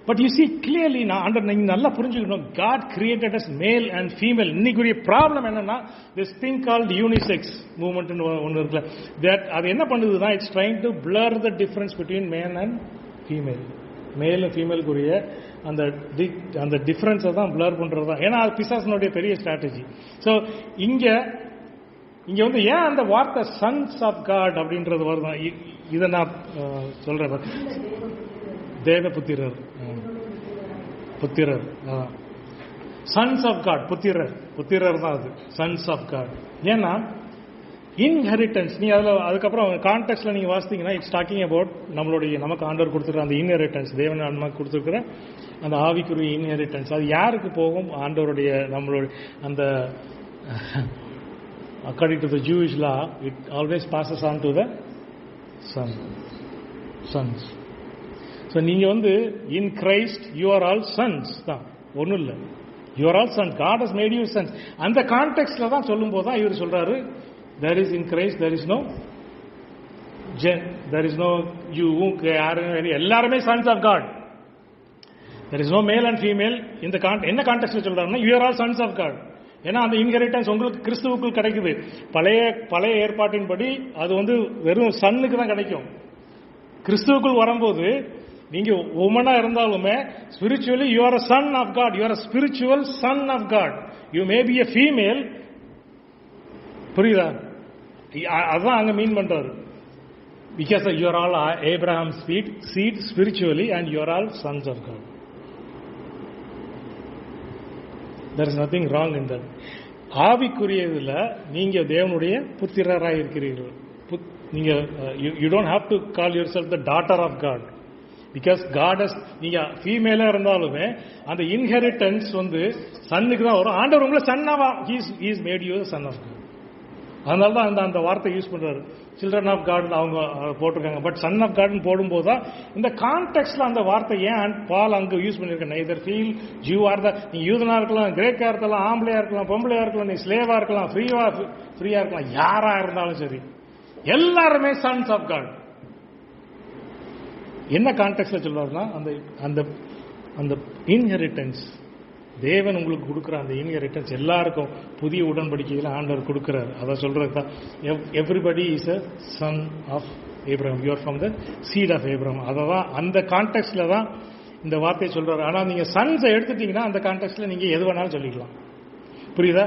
பட் யூ சி கிளியர்லி, நீங்க நல்லா புரிஞ்சுக்கணும், God created us male and female. இன்னைக்குரிய ப்ராப்ளம் என்னன்னா, this thing called unisex movement ஒன்று இருக்குல்ல, தட் அது என்ன பண்ணுதுன்னா, it's trying to blur the difference between male and female. Male ஃபீமேலுக்குரிய அந்த டிஃபரன்ஸை தான் பிளர் பண்றது தான். ஏன்னா அது பிசாசனுடைய பெரிய ஸ்ட்ராட்டஜி. ஸோ இங்க வந்து ஏன் அந்த வார்த்தை சன்ஸ் ஆஃப் காட் அப்படின்றது வருதான், இதை நான் சொல்றேன். தேவ புத்திரர், புத்திரர், சன்ஸ் ஆஃப் காட், புத்திரர் தான் அது, சன்ஸ் ஆஃப் காட். ஏன்னா இன்ஹெரிட்டன்ஸ், நீ அதுக்கப்புறம் கான்டெக்ட்ல நீங்க வாசித்தீங்கன்னா, இட்ஸ் டாக்கிங் அபவுட் நமக்கு ஆண்டவர் கொடுத்துருக்க அந்த இன்ஹெரிட்டன்ஸ், தேவன் நமக்கு கொடுத்துருக்கிற அந்த ஆவிக்குரிய இன்ஹெரிட்டன்ஸ். அது யாருக்கு போகும்? ஆண்டவருடைய, நம்மளுடைய அந்த according to the Jewish law, it always passes on to the sons. So நீங்க வந்து in Christ you are all sons தான், ஒன்றும் இல்லை, you are all sons, God has made you sons. அந்த கான்டெக்ட்ல தான் சொல்லும் போது தான் இவர் சொல்றாரு, there is in Christ there is no there is no you, எல்லாருமே sons of God, there is no male and female. இந்த என்ன கான்டெக்ட்ல சொல்றாருன்னா, you are all sons of God. ஏன்னா அந்த இன்ஹெரிட்டன்ஸ் உங்களுக்கு கிறிஸ்துவுக்குள் கிடைக்குது. பழைய ஏற்பாட்டின்படி அது வந்து வெறும் சன்னுக்கு தான் கிடைக்கும். கிறிஸ்துவுக்குள் வரும்போது நீங்க உமனா இருந்தாலுமே spiritually you are a son of God, you are a spiritual son of God. You may be a female. புரியுதா? அதான் அங்க மீன் பண்றாரு. Because you are all Abraham's seed spiritually and you are all sons of God. There is nothing wrong in that. ஆவிக்குரியதுல நீங்க தேவனுடைய புத்திரராய் இருக்கிறீர்கள். நீங்க you don't have to call yourself the daughter of God, because God has, நீங்க ஃபீமேலா இருந்தாலுமே அந்த inheritance வந்து சன்னுக்கு தான் வரும். ஆண்டவர் உங்களை சன்னாவா, he is made you the son of God. அதனால தான் அந்த வார்த்தை யூஸ் பண்றாரு, சில்ட்ரன் ஆஃப் காட் அவங்க போட்டிருக்காங்க. பட் சன் ஆஃப் காட்னு போடும்போது தான் இந்த கான்டெக்ட்ல அந்த வார்த்தை ஏன் பால் அங்க யூஸ் பண்ணிருக்கேன். இதர் ஃபீல் ஜூ ஆர் த, நீ யூதனா இருக்கலாம், கிரேக்கா இருக்கலாம், ஆம்பளையா இருக்கலாம், பொம்பளையா இருக்கலாம், நீ ஸ்லேவா இருக்கலாம், ஃப்ரீயா இருக்கலாம், யாரா இருந்தாலும் சரி, எல்லாருமே சன்ஸ் ஆஃப் காட். என்ன கான்டெக்ட்ல சொல்றாருன்னா, அந்த இன்ஹெரிட்டன்ஸ் தேவன் உங்களுக்கு கொடுக்குற அந்த இன்ஹெரிட்டன்ஸ் எல்லாருக்கும் புதிய உடன்படிக்கையில் ஆண்டவர் கொடுக்கிறார். அதை சொல்றது தான், everybody is a son of Abraham, you are from the seed of Abraham. அதான் அந்த கான்டெக்ட்ல தான் இந்த வார்த்தையை சொல்றாரு. ஆனா நீங்க சன்ஸை எடுத்துட்டீங்கன்னா அந்த கான்டெக்ட்ல நீங்க எது வேணாலும் சொல்லிக்கலாம். புரியுதா?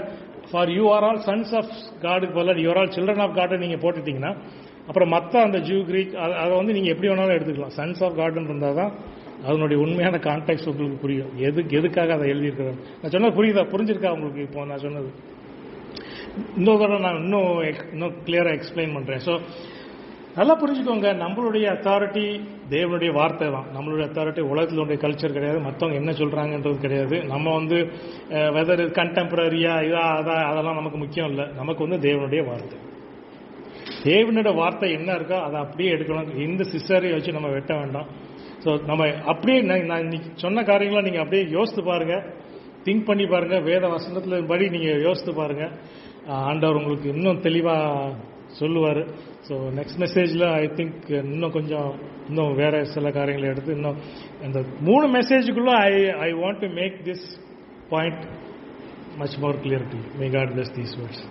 For you are all sons of காடுக்கு போல you are all children of God நீங்க போட்டுட்டீங்கன்னா, அப்புறம் மற்ற அந்த ஜூ கிரீக் அதை வந்து நீங்க எப்படி வேணாலும் எடுத்துக்கலாம். சன்ஸ் ஆஃப் காட்னு இருந்தால் தான் அதனுடைய உண்மையான கான்டெக்ட் உங்களுக்கு புரியும், எதுக்காக அதை எழுதியிருக்கிறாங்க. நான் சொன்னது புரிஞ்சிருக்கா உங்களுக்கு? இப்போ நான் சொன்னது இன்னொரு தடவை நான் இன்னும் கிளியரா எக்ஸ்பிளைன் பண்றேன். ஸோ நல்லா புரிஞ்சுக்கோங்க, நம்மளுடைய அத்தாரிட்டி தேவனுடைய வார்த்தை தான். நம்மளுடைய அத்தாரிட்டி உலகத்தினுடைய கல்ச்சர் கிடையாது, மற்றவங்க என்ன சொல்றாங்கன்றது கிடையாது. நம்ம வந்து வெதர் கண்டெம்பரரியா அதெல்லாம் நமக்கு முக்கியம் இல்லை. நமக்கு வந்து தேவனுடைய வார்த்தை, தேவனுடைய வார்த்தை என்ன இருக்கோ அதை அப்படியே எடுக்கணும். இந்த சிஸ்டரை வச்சு நம்ம வெட்ட வேண்டாம். ஸோ நம்ம அப்படியே நான் இன்னைக்கு சொன்ன காரியங்களை நீங்கள் அப்படியே யோசித்து பாருங்க, திங்க் பண்ணி பாருங்க, வேத வசனத்துல படி நீங்கள் யோசித்து பாருங்க. ஆண்டவர் உங்களுக்கு இன்னும் தெளிவாக சொல்லுவார். ஸோ நெக்ஸ்ட் மெசேஜில் ஐ திங்க் இன்னும் வேற சில காரியங்களை எடுத்து இன்னும் அந்த 3 மெசேஜுக்குள்ள I want to make this point much more clear to you. May God bless these words.